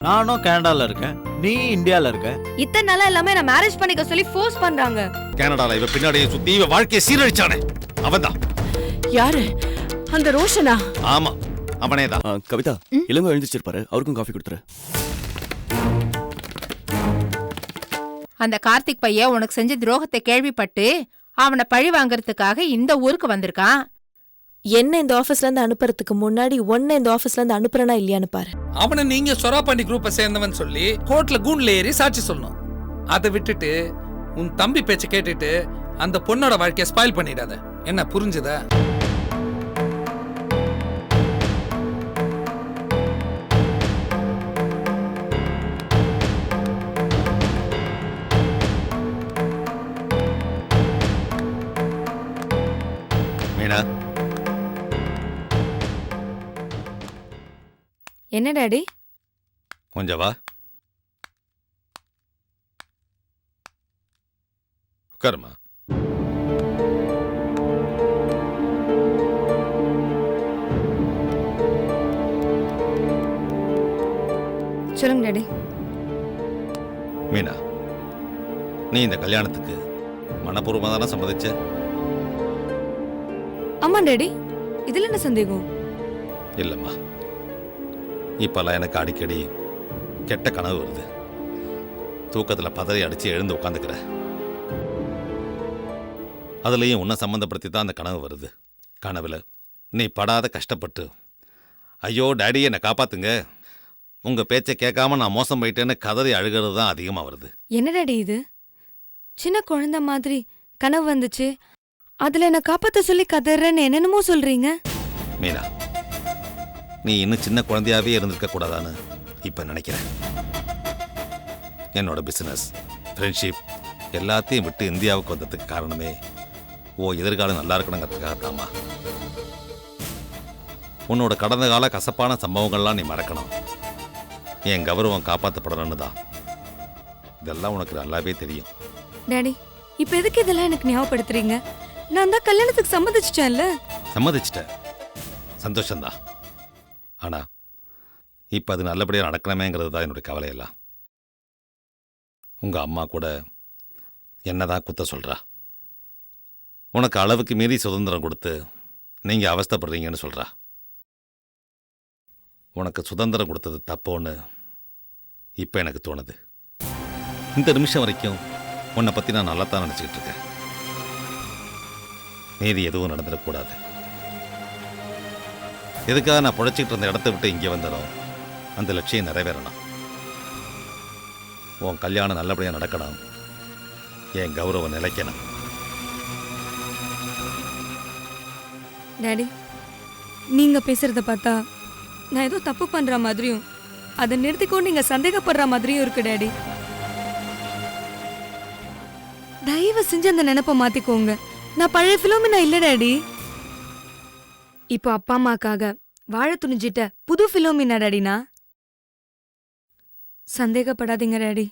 நானும் கனடால இருக்கேன், நீ இந்தியால இருக்க. இத்தனை நாளா எல்லாமே நான் மேரேஜ் பண்ணிக்க சொல்லி ஃபோர்ஸ் பண்றாங்க. கனடால இவ பின்னாடியே சுத்தி இவ வாழ்க்கையை சீரழிச்சானே அவன்தான். யாரு? அந்த ரோஷனா? ஆமா, அவனே தான். கவிதா, இளங்கோ எழுந்திருச்சிருப்பாரு, அவருக்கும் காஃபி கொடுத்துரு. அந்த கார்த்திக் பையன் உனக்கு செஞ்ச துரோகத்தை கேள்விப்பட்டு அவனை பழி வாங்கறதுக்காக இந்த ஊருக்கு வந்திருக்கான். என்ன இந்த ஆபீஸ்ல இருந்து அனுப்புறதுக்கு முன்னாடி ஒன்ன இந்த ஆபீஸ்ல இருந்து அனுப்புறனா இல்லையான்னு பாரு. அவனை நீங்க சொராபாண்டி குரூப்பை சேர்ந்தவன் சொல்லி கோர்ட்ல கூண்ல ஏறி சாட்சி சொல்லணும். அதை விட்டுட்டு உன் தம்பி பேச்ச கேட்டுட்டு அந்த பொண்ணோட வாழ்க்கைய ஸ்பாயில் பண்ணிடாத. என்ன புரிஞ்சுதா? மீனா, என்ன டாடி? கொஞ்சம் வா, உட்காருமா. சொல்லுங்க டாடி. மீனா, நீ இந்த கல்யாணத்துக்கு மனப்பூர்வமா தானே சம்மதிச்ச? ஆமா டாடி, இதுல என்ன சந்தேகம்? இல்லம்மா, இப்பெல்லாம் எனக்கு அடிக்கடி கெட்ட கனவு வருது. தூக்கத்துல பதறி அடிச்சு எழுந்து உட்காந்துக்கிற. அதுலயும் உன்னை சம்மந்தப்படுத்தி தான் அந்த கனவு வருது. கனவுல நீ படாத கஷ்டப்பட்டு, ஐயோ டேடி என்னை காப்பாத்துங்க, உங்க பேச்சை கேட்காம நான் மோசம் போயிட்டேன்னு கதறி அழுகிறது தான் அதிகமா வருது. என்ன டாடி இது? சின்ன குழந்தை மாதிரி கனவு வந்துச்சு, அதுல என்ன காப்பாத்த சொல்லி கதறேன்னு என்னென்னமோ சொல்றீங்க. மீனா, நீ இன்னும் சின்ன குழந்தையாவே இருந்திருக்க கூடாதான்னு இப்ப நினைக்கிறேன். என்னோட பிசினஸ், ஃப்ரெண்ட்ஷிப் எல்லாத்தையும் விட்டு இந்தியாவுக்கு வந்ததுக்கு காரணமே எதிர்காலம் நல்லா இருக்கணுங்கிறதுக்காகத்தாமா. உன்னோட கடந்த கால கசப்பான சம்பவங்கள்லாம் நீ மறக்கணும், என் கௌரவம் காப்பாற்றப்படணும்னு தான். இதெல்லாம் உனக்கு நல்லாவே தெரியும். டாடி, இப்ப எதுக்கு இதெல்லாம் எனக்கு ஞாபகப்படுத்துறீங்க? நான் தான் கல்யாணத்துக்கு சம்மதிச்சிட்டேன்ல. சம்மதிச்சிட்ட, சந்தோஷம்தான். ஆனா இப்ப அது நல்லபடியாக நடக்கணுமேங்கிறது தான் என்னுடைய கவலையெல்லாம். உங்க அம்மா கூட என்னதான் குத்த சொல்றா. உனக்கு அளவுக்கு மீறி சுதந்திரம் கொடுத்து நீங்க அவஸ்தைப்படுறீங்கன்னு சொல்றா. உனக்கு சுதந்திரம் கொடுத்தது தப்போன்னு இப்ப எனக்கு தோணுது. இந்த நிமிஷம் வரைக்கும் உன்னை பத்தி நான் நல்லா தான் நினைச்சுக்கிட்டு இருக்கேன். மீறி எதுவும் நடந்துடக்கூடாது. எதுக்காக நான் புழைச்சிக்கிட்டு இருந்த இடத்த விட்டு இங்கே வந்தனும், அந்த லட்சியம் நிறைவேறணும். உன் கல்யாணம் நல்லபடியாக நடக்கணும், என் கௌரவம் நிலைக்கணும். டாடி, நீங்க பேசுறத பார்த்தா நான் ஏதோ தப்பு பண்ற மாதிரியும் அதை நிறுத்திக்கொண்டு நீங்க சந்தேகப்படுற மாதிரியும் இருக்கு டாடி. தயவு செஞ்சு அந்த நினைப்ப மாத்திக்கோங்க. நான் பழைய பிலோமினா இல்ல டாடி. இப்போ அப்பா அம்மாக்காக வாழ துணிஞ்சிட்ட புது பிலோமினா டாடினா. சந்தேகப்படாதீங்க டாடி.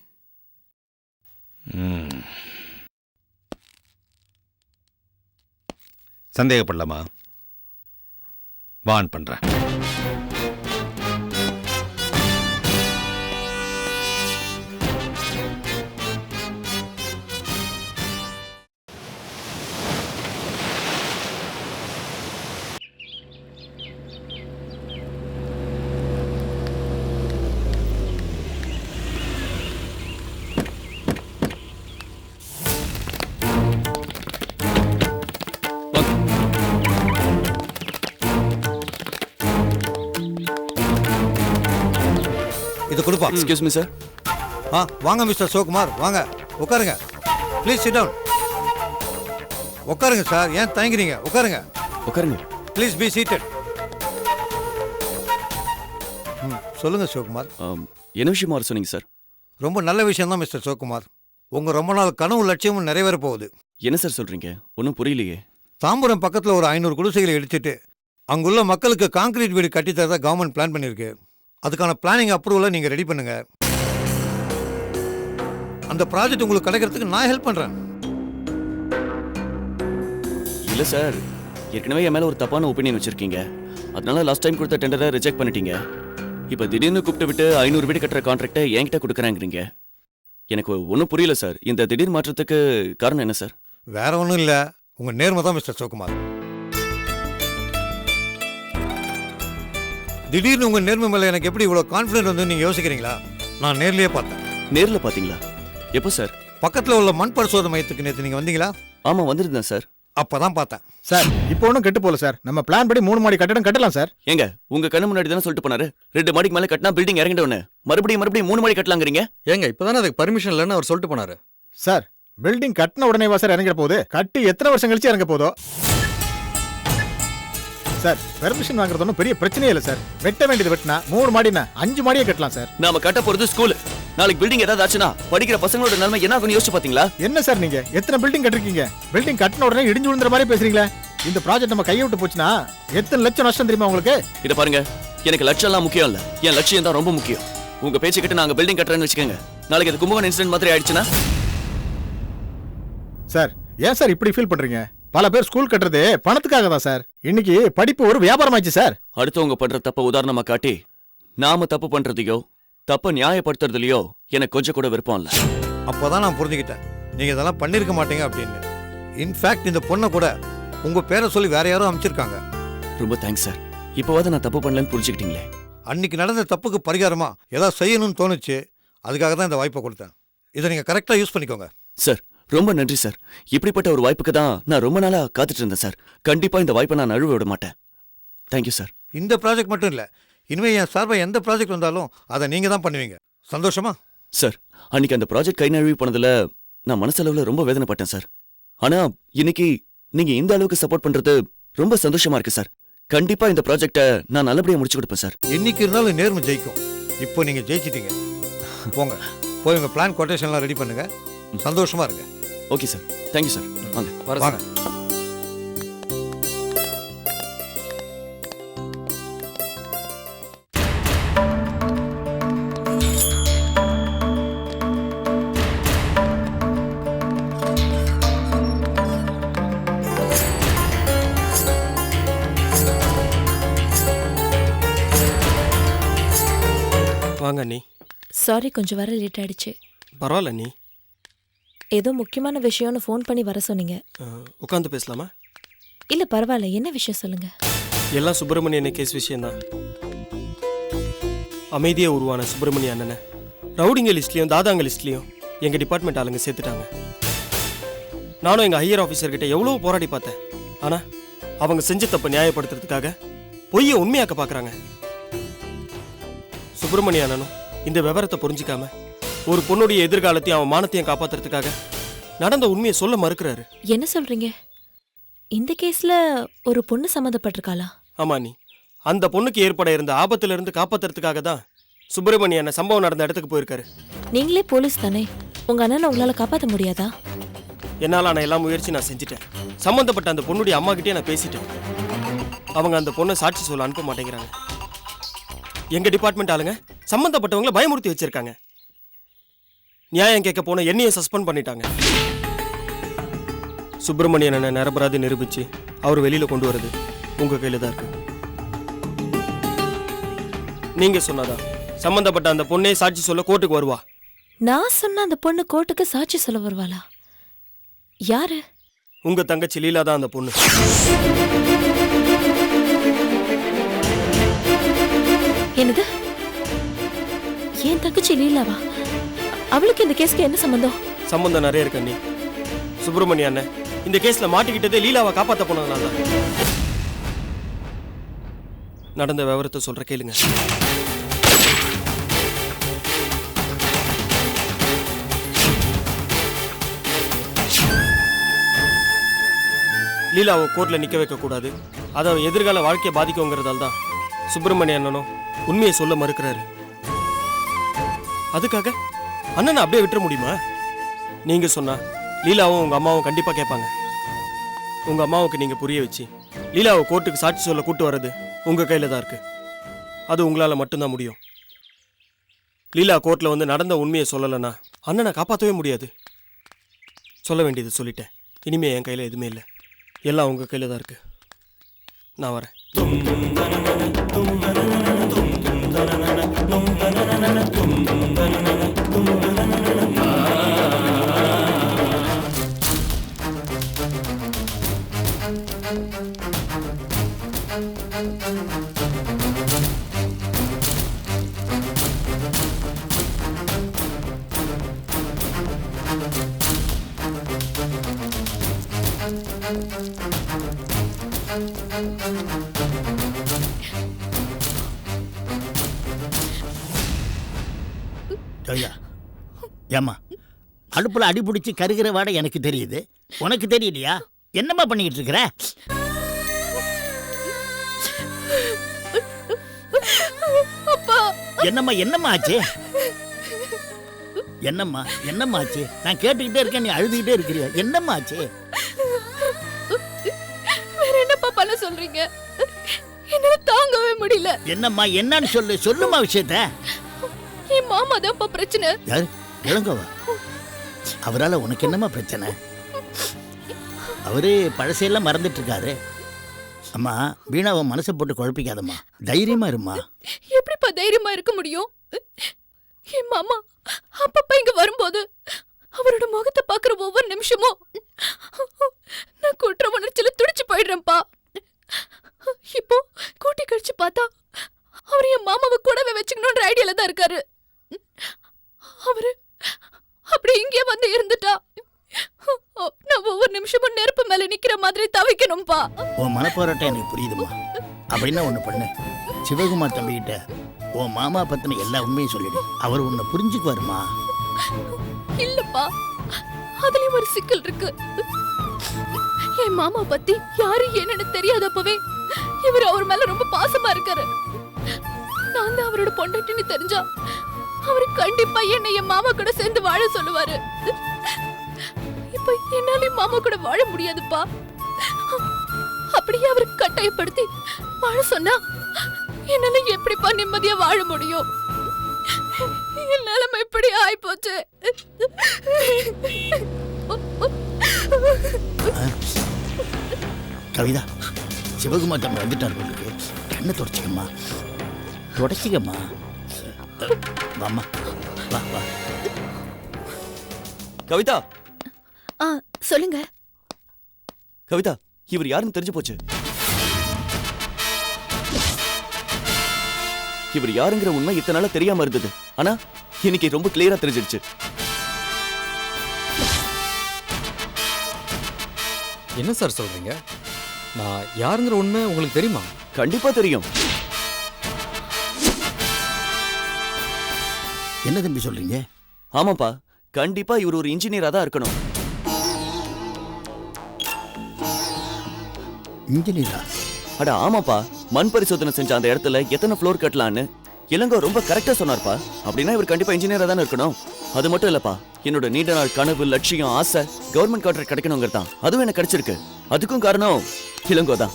சந்தேகப்படலாமா? வான் பண்றேன். இது கொடுப்பா. Excuse me sir. வாங்க மிஸ்டர் சிவகுமார், வாங்க உட்காருங்க. Please sit down. உட்காருங்க சார், ஏன் தயங்குறீங்க? உட்காருங்க. உட்காருங்க. Please be seated. சொல்லுங்க சிவகுமார். என்ன விஷயமா வர சொன்னீங்க சார்? ரொம்ப நல்ல விஷயம் தான் மிஸ்டர் சிவகுமார். உங்க ரொம்ப நாள் கனவு லட்சியமும் நிறைவேற போகுது. என்ன சார் சொல்றீங்க? ஒன்றும் புரியலையே. தாம்பரம் பக்கத்தில் ஒரு 500 குடிசைகளை இடிச்சிட்டு அங்குள்ள மக்களுக்கு கான்கிரீட் வீடு கட்டித்தரதா கவர்மெண்ட் பிளான் பண்ணியிருக்கு. அதுக்கான பிளானிங் அப்ரூவலை நீங்கள் ரெடி பண்ணுங்க. அந்த ப்ராஜெக்ட் உங்களுக்கு கிடைக்கிறதுக்கு நான் ஹெல்ப் பண்ணுறேன். இல்லை சார், ஏற்கனவே என் மேலே ஒரு தப்பான ஒப்பீனியன் வச்சுருக்கீங்க. அதனால லாஸ்ட் டைம் கொடுத்த டெண்டரை ரிஜெக்ட் பண்ணிட்டீங்க. இப்ப திடீர்னு கூப்பிட்டு விட்டு 500 வீடு கட்டுற கான்ட்ராக்டை என்கிட்ட கொடுக்குறாங்கிறீங்க. எனக்கு ஒன்றும் புரியல சார். இந்த திடீர் மாற்றத்துக்கு காரணம் என்ன சார்? வேற ஒன்றும் இல்லை, உங்கள் நேர்மை தான் மிஸ்டர் சிவகுமார். திடீர்னு உங்கள் நேர்மை மேலே எனக்கு எப்படி இவ்வளோ கான்ஃபிடென்ட் வந்து நீங்கள் யோசிக்கிறீங்களா? நான் நேர்லேயே பார்த்தேன். நேர்ல பாத்தீங்களா? எப்போ சார்? பக்கத்தில் உள்ள மண் பரிசோதனை மையத்துக்கு நேற்று நீங்கள் வந்தீங்களா? ஆமா வந்திருந்தேன் சார். அப்போ தான் பார்த்தேன். சார் இப்போ ஒன்றும் கெட்டு போல சார். நம்ம பிளான் படி 3 மாடி கட்டடம் கட்டலாம் சார். ஏங்க உங்க கண்ணு முன்னாடி தானே சொல்லிட்டு போனாரு 2 மாடிக்கு மேல கட்டினா பில்டிங் இறங்கிட்டோன்னு மறுபடியும் 3 மாடி கட்டலாங்கிறீங்க. ஏங்க இப்பதானே அதுக்கு பர்மிஷன் இல்லைன்னு அவர் சொல்லிட்டு போனாரு. சார் பில்டிங் கட்டின உடனேவா சார் இறங்கிற போகுது? கட்டி எத்தனை வருஷம் கழிச்சு இறங்க போதோ? சார் பெர்மிஷன் வாங்குறது ஒன்றும் பெரிய பிரச்சனையே இல்லை சார். வெட்ட வேண்டியது வெட்டினா 3 மாடினா 5 மாடியே கட்டலாம் சார். நாம கட்ட போறது ஸ்கூல். நாளைக்கு பில்டிங் ஏதாவது ஆச்சுன்னா படிக்கிற பசங்களோட நிலைமை என்ன ஆகும்னு யோசிச்சு பாத்தீங்களா? என்ன சார் நீங்க எத்தனை பில்டிங் கட்டிருக்கீங்க? பில்டிங் கட்டின உடனே இடிஞ்சு விழுந்துற மாதிரி பேசுறீங்களே. இந்த ப்ராஜெக்ட் நம்ம கையை விட்டு போச்சுன்னா எத்தனை லட்சம் நஷ்டம் தெரியுமா உங்களுக்கு? இத பாருங்க, எனக்கு லட்சம் எல்லாம் முக்கியம் இல்ல, என் லட்சியம் தான் ரொம்ப முக்கியம். உங்க பேச்சு கிட்ட நாங்க பில்டிங் கட்டுறேன்னு வச்சுக்கோங்க, நாளைக்கு அது கும்பகோணம் இன்சிடென்ட் மாதிரி ஆயிடுச்சுன்னா? சார் ஏன் சார் இப்படி ஃபீல் பண்றீங்க? பல பேர் ஸ்கூல் கட்டுறது பணத்துக்காக தான் சார். இன்னைக்கு படிப்பு ஒரு வியாபாரம் ஆச்சு சார். அடுத்தவங்க பண்ற தப்ப உதாரணமா காட்டி நாம தப்பு பண்றதையோ தப்ப நியாயப்படுத்துறதுலயோ எனக்கு கொஞ்சம் கூட விருப்பம் இல்ல. அப்போ தான் நான் புரிஞ்சுக்கிட்டேன் நீங்கள் இதெல்லாம் பண்ணியிருக்க மாட்டீங்க அப்படின்னு. இன்ஃபேக்ட் இந்த பொண்ணை கூட உங்கள் பேரை சொல்லி வேற யாரும் அமைச்சிருக்காங்க. ரொம்ப தேங்க்ஸ் சார். இப்போவாது நான் தப்பு பண்ணலன்னு புரிஞ்சுக்கிட்டீங்களே. அன்னைக்கு நடந்த தப்புக்கு பரிகாரமா ஏதாவது செய்யணும்னு தோணுச்சு, அதுக்காக தான் இந்த வாய்ப்பை கொடுத்தேன். இதை நீங்கள் கரெக்டாக யூஸ் பண்ணிக்கோங்க. சார் ரொம்ப நன்றி சார். இப்படிப்பட்ட ஒரு வாய்ப்புக்கு தான் நான் ரொம்ப நாளா காத்துட்டு இருந்தேன் சார். கண்டிப்பா இந்த வாய்ப்பை நான் நழுவ விட மாட்டேன். Thank you sir. இந்த ப்ராஜெக்ட் மட்டும் இல்லை, இனிமேல் என் சார்பாக எந்த ப்ராஜெக்ட் வந்தாலும் அதை நீங்கள் தான் பண்ணுவீங்க. சந்தோஷமா? சார் அன்னைக்கு அந்த ப்ராஜெக்ட் கை நழுவி போனதுல நான் மனசளவுல ரொம்ப வேதனைப்பட்டேன் சார். ஆனா இன்னைக்கு நீங்க இந்த அளவுக்கு சப்போர்ட் பண்றது ரொம்ப சந்தோஷமா இருக்கு சார். கண்டிப்பா இந்த ப்ராஜெக்டை நான் நல்லபடியா முடிச்சு கொடுப்பேன் சார். என்னைக்கு இருந்தாலும் நேர்மை ஜெயிக்கும். இப்போ நீங்கள் ஜெயிச்சிட்டீங்க. போங்க, போய் உங்கள் பிளான் கொட்டேஷன்லாம் ரெடி பண்ணுங்க. சந்தோஷமா இருங்க. Okay sir. Thank you sir. வாங்க வாங்க. வாங்க அண்ணி. சாரி கொஞ்சம் வர லேட் ஆயிடுச்சு. பரவாயில்ல அண்ணி, ஏதோ முக்கியமான விஷயம்னு ஃபோன் பண்ணி வர சொன்னீங்க. உட்காந்து பேசலாமா? இல்ல பரவாயில்ல, என்ன விஷயம் சொல்லுங்க. எல்லாம் சுப்பிரமணியன் கேஸ் விஷயம்தான். அமைதியா உருவான சுப்பிரமணிய அண்ணனை ரவுடிங்க லிஸ்ட்லயும் தாதாங்க லிஸ்ட்லயும் எங்க டிபார்ட்மெண்ட் ஆளுங்க சேர்த்துட்டாங்க. நானும் எங்க ஹையர் ஆஃபீஸர்கிட்ட எவ்வளவு போராடி பார்த்தேன். ஆனா அவங்க செஞ்ச தப்பை நியாயப்படுத்துறதுக்காக பொய்யை உண்மையாக்க பாக்குறாங்க. சுப்பிரமணிய அண்ணனும் இந்த விவரத்தை புரிஞ்சுக்காம ஒரு பொண்ணுடைய எதிர்காலத்தையும் அவன் மானத்தையும் காப்பாத்துறதுக்காக நடந்த உண்மையை சொல்ல மறுக்கிறாரு. என்ன சொல்றீங்க? இந்த கேஸ்ல ஒரு பொண்ணு சம்மந்தப்பட்டிருக்காளா? ஆமா நீ, அந்த பொண்ணுக்கு ஏற்பட இருந்த ஆபத்துல இருந்து காப்பாத்துறதுக்காக தான் சுப்பிரமணிய அண்ணன் சம்பவம் நடந்த இடத்துக்கு போயிருக்காரு. நீங்களே போலீஸ் தானே, உங்க அண்ணனை உங்களால காப்பாற்ற முடியாதா? என்னால நான் எல்லா முயற்சி நான் செஞ்சுட்டேன். சம்பந்தப்பட்ட அந்த பொண்ணுடைய அம்மா கிட்டே நான் பேசிட்டேன். அவங்க அந்த பொண்ணை சாட்சி சொல்ல அனுப்ப மாட்டேங்கிறாங்க. எங்க டிபார்ட்மெண்ட் ஆளுங்க சம்பந்தப்பட்டவங்களை பயமுறுத்தி வச்சிருக்காங்க. நியாயம் கேட்க போன என்னையே சஸ்பெண்ட் பண்ணிட்டாங்க. சுப்பிரமணியன் அண்ணன் நிரபராதி நிரூபிச்சு அவர் வெளியில கொண்டு வரது உங்க கையில தான் இருக்கு. நீங்க சொன்னாதான் சம்பந்தப்பட்ட அந்த பொண்ணே சாட்சி சொல்ல கோர்ட்டுக்கு வருவா. நான் சொன்ன அந்த பொண்ணு கோர்ட்டுக்கு சாட்சி சொல்ல வருவாளா? யாரு? உங்க தங்கச்சி லீலா தான் அந்த பொண்ணு. என்னது? என் தங்கச்சி லீலாவா? அவளுக்கு இந்த கேஸ்க்கு என்ன சம்பந்தம்? சம்பந்தம் நிறைய இருக்கு அண்ணி. சுப்பிரமணிய அண்ணன் இந்த கேஸ்ல மாட்டிக்கிட்டதே லீலாவை காப்பாத்த போனதுனால. நடந்த விவரத்தை சொல்ற கேளுங்க. லீலாவை கோர்ட்ல நிக்க வைக்க கூடாது, அதை எதிர்கால வாழ்க்கையை பாதிக்குங்கிறதால தான் சுப்பிரமணிய அண்ணனும் உண்மையை சொல்ல மறுக்கிறாரு. அதுக்காக அண்ணனை அப்படியே விட்டுற முடியுமா? நீங்க சொன்னா லீலாவும் உங்க அம்மாவும் கண்டிப்பா கேட்பாங்க. உங்க அம்மாவுக்கு நீங்க புரிய வச்சு லீலாவை கோர்ட்டுக்கு சாட்சி சொல்ல கூட்டு வர்றது உங்க கையில தான் இருக்கு. அது உங்களால மட்டும்தான் முடியும். லீலா கோர்ட்ல வந்து நடந்த உண்மையை சொல்லலைன்னா அண்ணனை காப்பாற்றவே முடியாது. சொல்ல வேண்டியது சொல்லிட்டேன். இனிமே என் கையில எதுவுமே இல்லை, எல்லாம் உங்க கையில தான் இருக்கு. நான் வரேன். ஜோயா ஏம்மா அடுப்புல அடி பிடிச்சி கருகிற வாடை எனக்கு தெரியுது, உனக்கு தெரியலையா? என்னம்மா பண்ணிக்கிட்டு இருக்கிற? என்னம்மா ஆச்சு? என்னம்மா ஆச்சு? நான் கேட்டுக்கிட்டே இருக்கேன், நீ அழுதுகிட்டே இருக்கிறியா? என்னம்மா ஆச்சு? வேற என்னப்பா பண்ண சொல்றீங்க? என்னால தாங்கவே முடியல. என்னம்மா என்னன்னு சொல்லுமா விஷயத்த. என் மாமா தான்ப்பா பிரச்சனை. யாரு? இளங்கோவா? அவரால உனக்கு என்னம்மா பிரச்சனை? அவரு பழசையெல்லாம் மறந்துட்டு இருக்காரு. அம்மா வீணாவை மனசை போட்டு குழப்பிக்காதம்மா, தைரியமா இருமா. எப்படிப்பா தைரியமா இருக்க முடியும்? என் மாமா அப்பப்ப இங்க வரும்போது அவரோட முகத்தை பாக்குற ஒவ்வொரு நிமிஷமும் நான் குற்ற உணர்ச்சியில துடிச்சு போயிடுறேன்ப்பா. இப்போ கூட்டி கழிச்சு பார்த்தா அவர் என் மாமாவை கூடவே வச்சுக்கணும்ன்ற ஐடியால தான் இருக்காரு. அவரு அப்படி இங்கே வந்து இருந்துட்டா நான் ஒவ்வொரு நிமிஷமும் நெருப்பு மேல நிக்கிற மாதிரி தவிக்கணும்பா. உன் மனப்போராட்டம் எனக்கு புரியுதுமா. அப்படின்னா ஒண்ணு பண்ணு, சிவகுமார் தம்பிக்கிட்ட உன் மாமா பத்தின எல்லா உண்மையும் சொல்லிடு, அவர் உன்னை புரிஞ்சுக்குவாருமா. இல்லப்பா, அதுலயும் ஒரு சிக்கல் இருக்கு. என் மாமா பத்தி யாரு என்னன்னு தெரியாதப்பவே இவர் அவர் மேல ரொம்ப பாசமா இருக்காரு. நான் தான் அவரோட பொண்டாட்டின்னு தெரிஞ்சா அவரு கண்டிப்பா என்னை என் மாமா கூட சேர்ந்து வாழ சொல்லுவாரு. இப்ப என்னால மாமா கூட வாழ முடியாதுப்பா. அப்படியே அவரு கட்டாயப்படுத்தி வாழ சொன்னா என்னால எப்படிப்பா நிம்மதியா வாழ முடியும்? என் நிலைமை இப்படி ஆயிப்போச்சு. கவிதா, சிவகுமார் தம்பி வந்துட்டார் உங்களுக்கு. கண்ணை தொடச்சிக்கம்மா, தொடச்சிக்கம்மா. வாம்மா, வா வா. கவிதா சொல்லுங்க. கவிதா, இவர் யாருன்னு தெரிஞ்சு போச்சு. இவர் யாருங்கிற உண்மை இத்தனை நாளா தெரியாம இருந்தது, ஆனா இன்னைக்கு ரொம்ப கிளியரா தெரிஞ்சிருச்சு. என்ன சார் சொல்றீங்க? நான் யாருங்கிற உண்மை உங்களுக்கு தெரியுமா? கண்டிப்பா தெரியும். என்ன தம்பி சொல்றீங்க? ஆமாப்பா, கண்டிப்பா இவர் ஒரு இன்ஜினியரா தான் இருக்கணும். இன்ஜினியரா? அட ஆமாப்பா, மண் பரிசோதனை செஞ்ச அந்த இடத்துல எத்தனை ஃப்ளோர் கட்டலான்னு இளங்கோ ரொம்ப கரெக்டா சொன்னார்ப்பா. அப்படின்னா இவர் கண்டிப்பா இன்ஜினியரா தானே இருக்கணும். அது மட்டும் இல்லப்பா, என்னோட நீண்ட நாள் கனவு, லட்சியம், ஆசை கவர்மெண்ட் கான்ட்ராக்ட் கிடைக்கணுங்கிறது தான். அதுவும் எனக்கு கிடைச்சிருக்கு. அதுக்கும் காரணம் இளங்கோ தான்.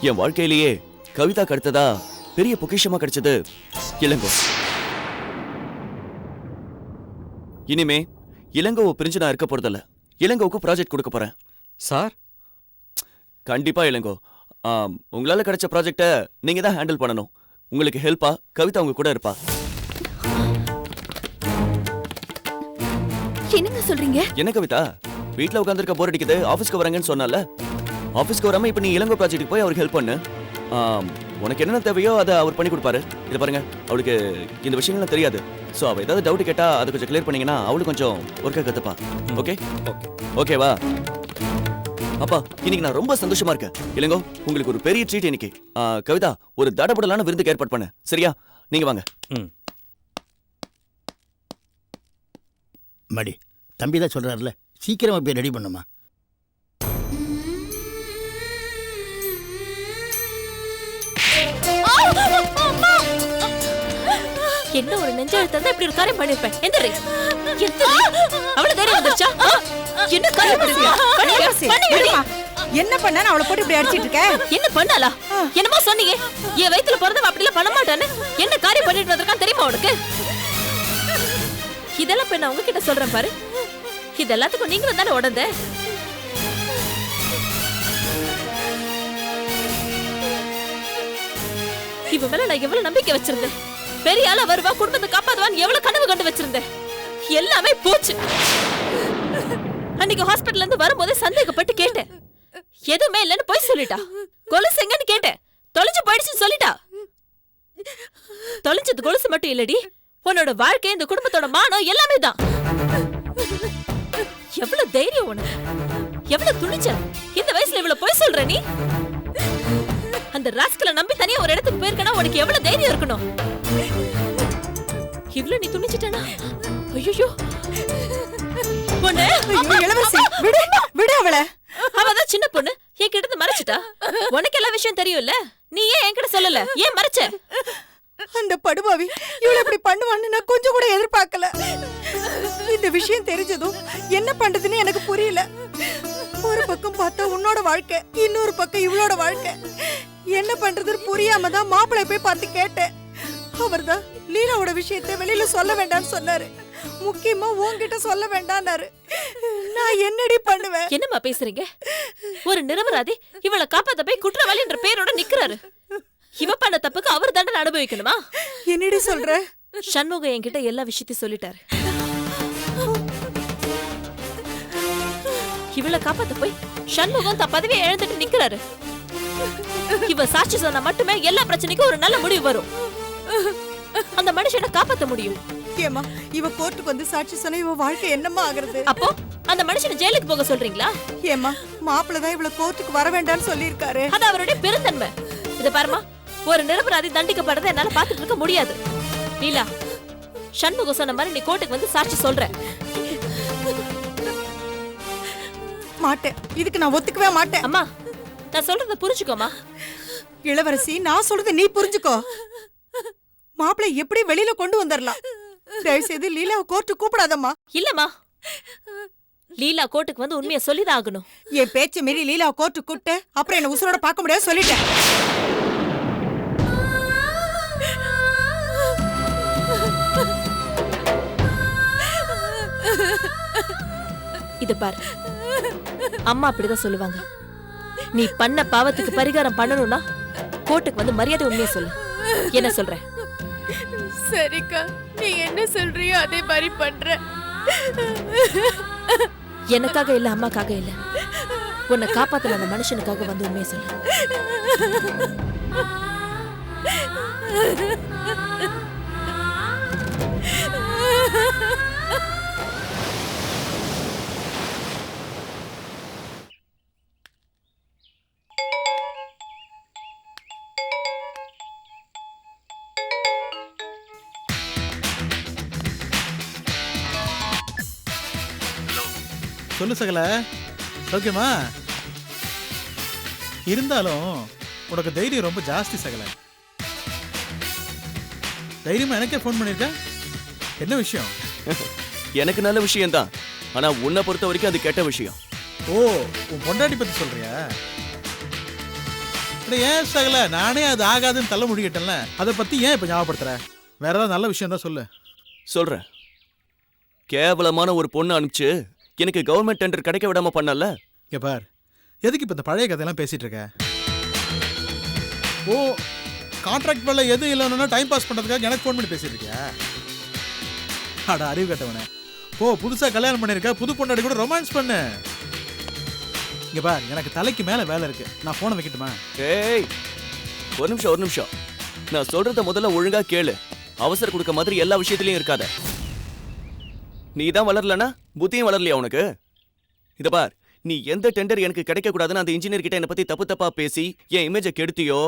என் வாழ்க்கையிலேயே கவிதா அடுத்ததா பெரிய பொக்கிஷமா கிடைச்சது இளங்கோ. இனிமே இளங்கோவை பிரிஞ்சு நான் இருக்க போறதில்ல. இளங்கோவுக்கு ப்ராஜெக்ட் கொடுக்க போறேன். சார் கண்டிப்பா இளங்கோ, உங்களால கிடைச்ச ப்ராஜெக்டை நீங்க தான் ஹேண்டில் பண்ணணும். உங்களுக்கு ஹெல்ப்பா கவிதா உங்க கூட இருப்பா. என்னங்க சொல்றீங்க? என்ன கவிதா, வீட்ல உட்கார்ந்திருக்க போர் அடிக்குது, ஆபீஸ்க்கு வரங்கன்னு சொன்னால, ஆபீஸ்க்கு வராம இப்ப நீ இளங்கோ ப்ராஜெக்ட்டுக்கு போய் அவருக்கு ஹெல்ப் பண்ணு. உனக்கு என்னென்ன தேவையோ அதை அவர் பண்ணி கொடுப்பாரு. இதை பாருங்க, அவளுக்கு இந்த விஷயங்கள்லாம் தெரியாது. ஸோ அவள் ஏதாவது டவுட் கேட்டா அதை கொஞ்சம் கிளியர் பண்ணீங்கன்னா அவளுக்கு கொஞ்சம் ஒர்க்கை கற்றுப்பா. ஓகே ஓகேவா? அப்பா, இன்னைக்கு நான் ரொம்ப சந்தோஷமா இருக்கேன். இளங்கோ, உங்களுக்கு ஒரு பெரிய ட்ரீட் இன்னைக்கு. கவிதா, ஒரு தடபடலான விருந்துக்கு ஏற்பாடு பண்ணு. சரியா? நீங்க வாங்க. மடி, தம்பி தான் சொல்றாருல, சீக்கிரமா போய் ரெடி பண்ணுமா. என்ன ஒரு நெஞ்செழுத்தம் தான் இப்படி ஒரு காரியம் பண்ணிருப்பேன். எந்திரி, அவளை தைரியம் வந்துச்சா? என்ன காரியம் பண்ணிருப்பியா? என்ன பண்ண அவளை போட்டு இப்படி அடிச்சிட்டு இருக்க? என்ன பண்ணாலா? என்னமோ சொன்னீங்க, என் வயித்துல பிறந்தவ அப்படிலாம் பண்ண மாட்டான்னு. என்ன காரியம் பண்ணிட்டு வந்திருக்கான் தெரியுமா உனக்கு? இதெல்லாம் இப்ப நான் உங்ககிட்ட சொல்றேன் பாரு. இது எல்லாத்துக்கும் நீங்களும் தானே உடந்த. இவ மேல நான் எவ்வளவு நம்பிக்கை வச்சிருந்தேன். பெரிய ஆளா வருவா, குடும்பத்தை காப்பாத்துவான்னு எவ்வளவு கனவு கண்டு வச்சிருந்தேன். எல்லாமே போச்சு. அன்னைக்கு ஹாஸ்பிட்டல்ல இருந்து வரும்போதே சந்தேகப்பட்டு கேட்டேன். எதுவுமே இல்லைன்னு போய் சொல்லிட்டா. கொலுசு எங்கன்னு கேட்டேன். தொலைஞ்சு போயிடுச்சுன்னு சொல்லிட்டா. தொலைஞ்சது கொலுசு மட்டும் இல்லடி, உன்னோட வாழ்க்கை, இந்த குடும்பத்தோட மானம் எல்லாமே தான். எவ்வளவு தைரியம் உனக்கு, எவ்வளவு துணிச்சல். இந்த வயசுல இவ்வளவு போய் சொல்ற நீ? அந்த ராஸ்கலை நம்பி தனியா ஒரு இடத்துக்கு போயிருக்கனா உனக்கு எவ்வளவு தைரியம் இருக்கணும்? இவ்ளோ நீ துணிச்சிட்டனா? ஐயோ பொண்ணு, ஐயோ, இளவரசி விடு விடு அவளை. அவதான் சின்ன பொண்ணு, என் கிட்ட மறைச்சிட்டா. உனக்கு எல்லா விஷயம் தெரியும்ல, நீ ஏன் என்கிட்ட சொல்லல? ஏன் மறைச்ச? அந்த படுபாவி இவளை இப்படி பண்ணுவான்னு நான் கொஞ்சம் கூட எதிர்பார்க்கல. இந்த விஷயம் தெரிஞ்சதும் என்ன பண்றதுன்னு எனக்கு புரியல. ஒரு பக்கம் பார்த்தா உன்னோட வாழ்க்கை, இன்னொரு பக்கம் இவளோட வாழ்க்கை. என்ன பண்றதுன்னு புரியாம தான் மாப்பிள்ளை போய் பார்த்து கேட்டேன். அவர்தான் லீலாவோட விஷயத்தை வெளியில சொல்ல வேண்டாம்னு சொன்னாரு. முக்கியமா உன்கிட்ட சொல்ல வேண்டாம்னாரு. நான் என்னடி பண்ணுவேன்? என்னம்மா பேசுறீங்க? ஒரு நிரபராதி இவளை காப்பாத்த போய் குற்றவாளின்ற பேரோட நிக்கிறாரு. இவ பண்ண தப்புக்கு அவர் தண்டனை அனுபவிக்கணுமா? என்னடி சொல்ற? சண்முகம் என்கிட்ட எல்லா விஷயத்தையும் சொல்லிட்டாரு. இவளை காப்பாத்த போய் சண்முகம் தன் பதவியை இழந்துட்டு நிக்கிறாரு. இவ சாட்சி சொன்னா மட்டுமே எல்லா பிரச்சனைக்கும் ஒரு நல்ல முடிவு வரும். அந்த மனுஷனை காப்பாத்த முடியும். ஏமா இவ கோர்ட்டுக்கு வந்து சாட்சி சொன்னா இவ வாழ்க்கை என்னமா ஆகுறது? அப்போ அந்த மனுஷனை ஜெயிலுக்கு போக சொல்றீங்களா? ஏமா மாப்பிள்ளை தான் இவள கோர்ட்டுக்கு வர வேண்டாம்னு சொல்லியிருக்காரு. அது அவருடைய பெருந்தன்மை. இத பாருமா, ஒரு நிரபராதி தண்டிக்கப்படுறதை என்னால பாத்துட்டு இருக்க முடியாது. லீலா, சண்முகம் சொன்ன மாதிரி நீ கோர்ட்டுக்கு வந்து சாட்சி சொல்ற. மாட்டேன், இதுக்கு நான் ஒத்துக்கவே மாட்டேன். அம்மா, நான் சொல்றத புரிஞ்சுக்கோமா. இளவரசி, நான் சொல்றத நீ புரிஞ்சுக்கோ. மாப்பிள்ளை எப்படி வெளியில கொண்டு வந்துடலாம். தயவு செய்து லீலாவை கோர்ட்டு கூப்பிடாதம்மா. இல்லம்மா, லீலா கோர்ட்டுக்கு வந்து உண்மையை சொல்லிதான் ஆகணும். என் பேச்ச மீறி லீலாவை கோர்ட்டு கூப்பிட்டு அப்புறம் என்ன உசுரோட பார்க்க முடியாது சொல்லிட்டேன். இது பாரு, அம்மா அப்படிதான் சொல்லுவாங்க. நீ பண்ண பாவத்துக்கு பரிகாரம் பண்ணணும்னா கோர்ட்டுக்கு வந்து மரியாதை உண்மையை சொல்லு. என்ன சொல்ற? சரிக்கா, நீ என்ன சொல்றியோ அதே மாதிரி பண்ற. எனக்காக இல்ல, அம்மாக்காக இல்ல, உன்னை காப்பாத்தல அந்த மனுஷனுக்காக வந்து உண்மையை சொல்லு. சொல்லு சகல, ஓகேமா? இருந்தாலும் உனக்கு தைரியம் ரொம்ப ஜாஸ்தி சகல. தைரியமா எனக்கே ஃபோன் பண்ணிருக்க, என்ன விஷயம்? எனக்கு நல்ல விஷயம் தான், ஆனா உன்னை பொறுத்த வரைக்கும் அது கெட்ட விஷயம். ஓ, உன் பொண்டாட்டி பத்தி சொல்றியா? ஏன் சகல, நானே அது ஆகாதுன்னு தள்ள முடிக்கட்டேன்ல, அதை பத்தி ஏன் இப்ப ஞாபகப்படுத்துற? வேற ஏதாவது நல்ல விஷயம் தான் சொல்லு. சொல்றேன். கேவலமான ஒரு பொண்ணு அனுப்பிச்சு எனக்கு கவர்மெண்ட் டெண்டர் கிடைக்க விடாம பண்ணல. இங்க பார், எதுக்கு இப்ப இந்த பழைய கதையெல்லாம் பேசிட்டு இருக்க? ஓ, கான்ட்ராக்ட் வேலை எது இல்லைன்னா டைம் பாஸ் பண்றதுக்காக எனக்கு ஃபோன் பண்ணி பேசிட்டு இருக்கியா? அட அறிவு கட்டவனே, போ, புதுசா கல்யாணம் பண்ணிருக்க, புது பொண்டாட்டி கூட ரொமான்ஸ் பண்ணு. இங்க பார், எனக்கு தலைக்கு மேல வேலை இருக்கு, நான் போனை வைக்கட்டுமா? ஏய், ஒரு நிமிஷம். நான் சொல்றத முதல்ல ஒழுங்கா கேளு. அவசரம் கொடுக்க மாதிரி எல்லா விஷயத்திலயும் இருக்காத. நீ தான் வளரலனா புத்தியும் வளரலையா உனக்கு? இத பார், நீ எந்த டெண்டர் எனக்கு கிடைக்க கூடாதுன்னு அந்த இன்ஜினியர் கிட்ட என்ன பத்தி தப்பு தப்பா பேசி என் இமேஜை கெடுத்தியோ,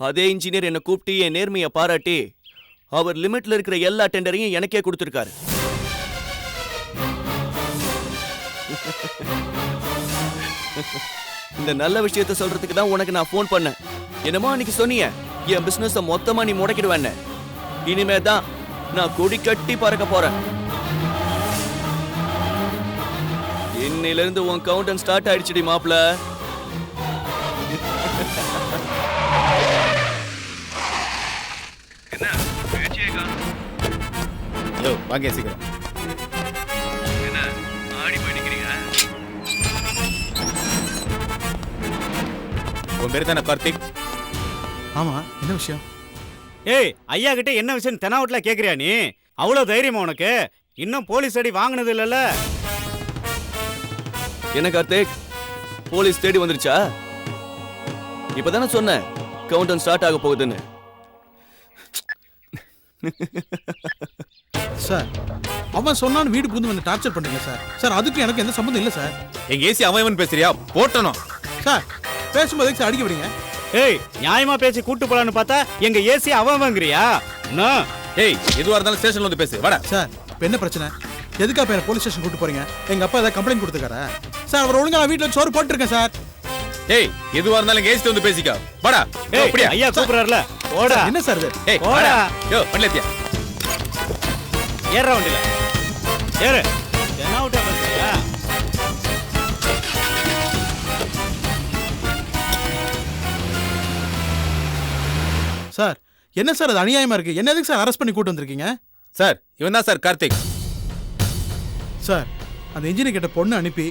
அதே இன்ஜினியர் என்ன கூப்பிட்டு என் நேர்மையை பாராட்டி அவர் லிமிட்ல இருக்கிற எல்லா டெண்டரையும் எனக்கே கொடுத்திருக்காரு. இந்த நல்ல விஷயத்த சொல்றதுக்கு தான் உனக்கு நான் ஃபோன் பண்ணேன். என்னமோ அன்னைக்கு சொன்னீங்க என் பிசினஸ் மொத்தமா நீ முடக்கிடுவேன்னு. இனிமே தான் நான் கொடி கட்டி பறக்க போறேன். இன்னையில இருந்து உன் கவுண்டன் ஸ்டார்ட் ஆயிடுச்சுடி மாப்ள. ஹலோ, வாங்க சீக்கிரம். என்ன ஆடி போய் நிக்கிறீங்க? உன் பேர் தானே கார்த்திக்? ஆமா, என்ன விஷயம்? ஏய், ஐயா கிட்ட என்ன விஷயம் தெனாவட்ல கேக்குறியா நீ? அவ்வளவு தைரியமா உனக்கு? இன்னும் போலீஸ் அடி வாங்கினது இல்லல்ல? என்ன கார்த்திக், போலீஸ் தேடி வந்துருச்சா? இப்பதானே சொன்னேன் கவுண்டன் ஸ்டார்ட் ஆக போகுதுன்னு. சார், அவன் சொன்னான்னு வீடு புகுந்து வந்து டார்ச்சர் பண்றீங்க சார். சார், அதுக்கு எனக்கு எந்த சம்பந்தம் இல்லை சார். எங்க ஏசி அவன் பேசுறியா? போட்டணும் சார். பேசும்போது சார் அடிக்க விடுங்க. ஏய், நியாயமா பேசி கூட்டு போலான்னு பார்த்தா எங்க ஏசி அவன் வாங்குறியா? ஏய் எதுவா இருந்தாலும் ஸ்டேஷன்ல வந்து பேசு வாடா. சார் இப்போ என்ன பிரச்சனை? எதுக்கா பேர போலீஸ் ஸ்டேஷன் கூட்டு போறீங்க? எங்க அப்பா ஏதாவது கம்ப்ளைண்ட் கொடுத்துக்காரா? சார் அவர் ஒழுங்கா நான் வீட்டுல சோறு போட்டுருக்கேன் சார். ஏய் எதுவா இருந்தாலும் கேஸ்ட் வந்து பேசிக்க வாடா. ஏய் அப்படியே ஐயா கூப்பிடுறாருல ஓடா. என்ன சார் இது? ஏய் ஓடா. வாடா. யோ பண்ணலத்தியா. ஏறா வண்டில ஏறு. என்ன அவுட்டா பேசுறியா? சார் என்ன சார் அது அநியாயமா இருக்கு? என்ன எதுக்கு சார் அரெஸ்ட் பண்ணி கூட்டு வந்திருக்கீங்க? சார் இவன் தான் சார் கார்த்திக். சார் அந்த இன்ஜினியர் கிட்ட பொண்ணு அனுப்பி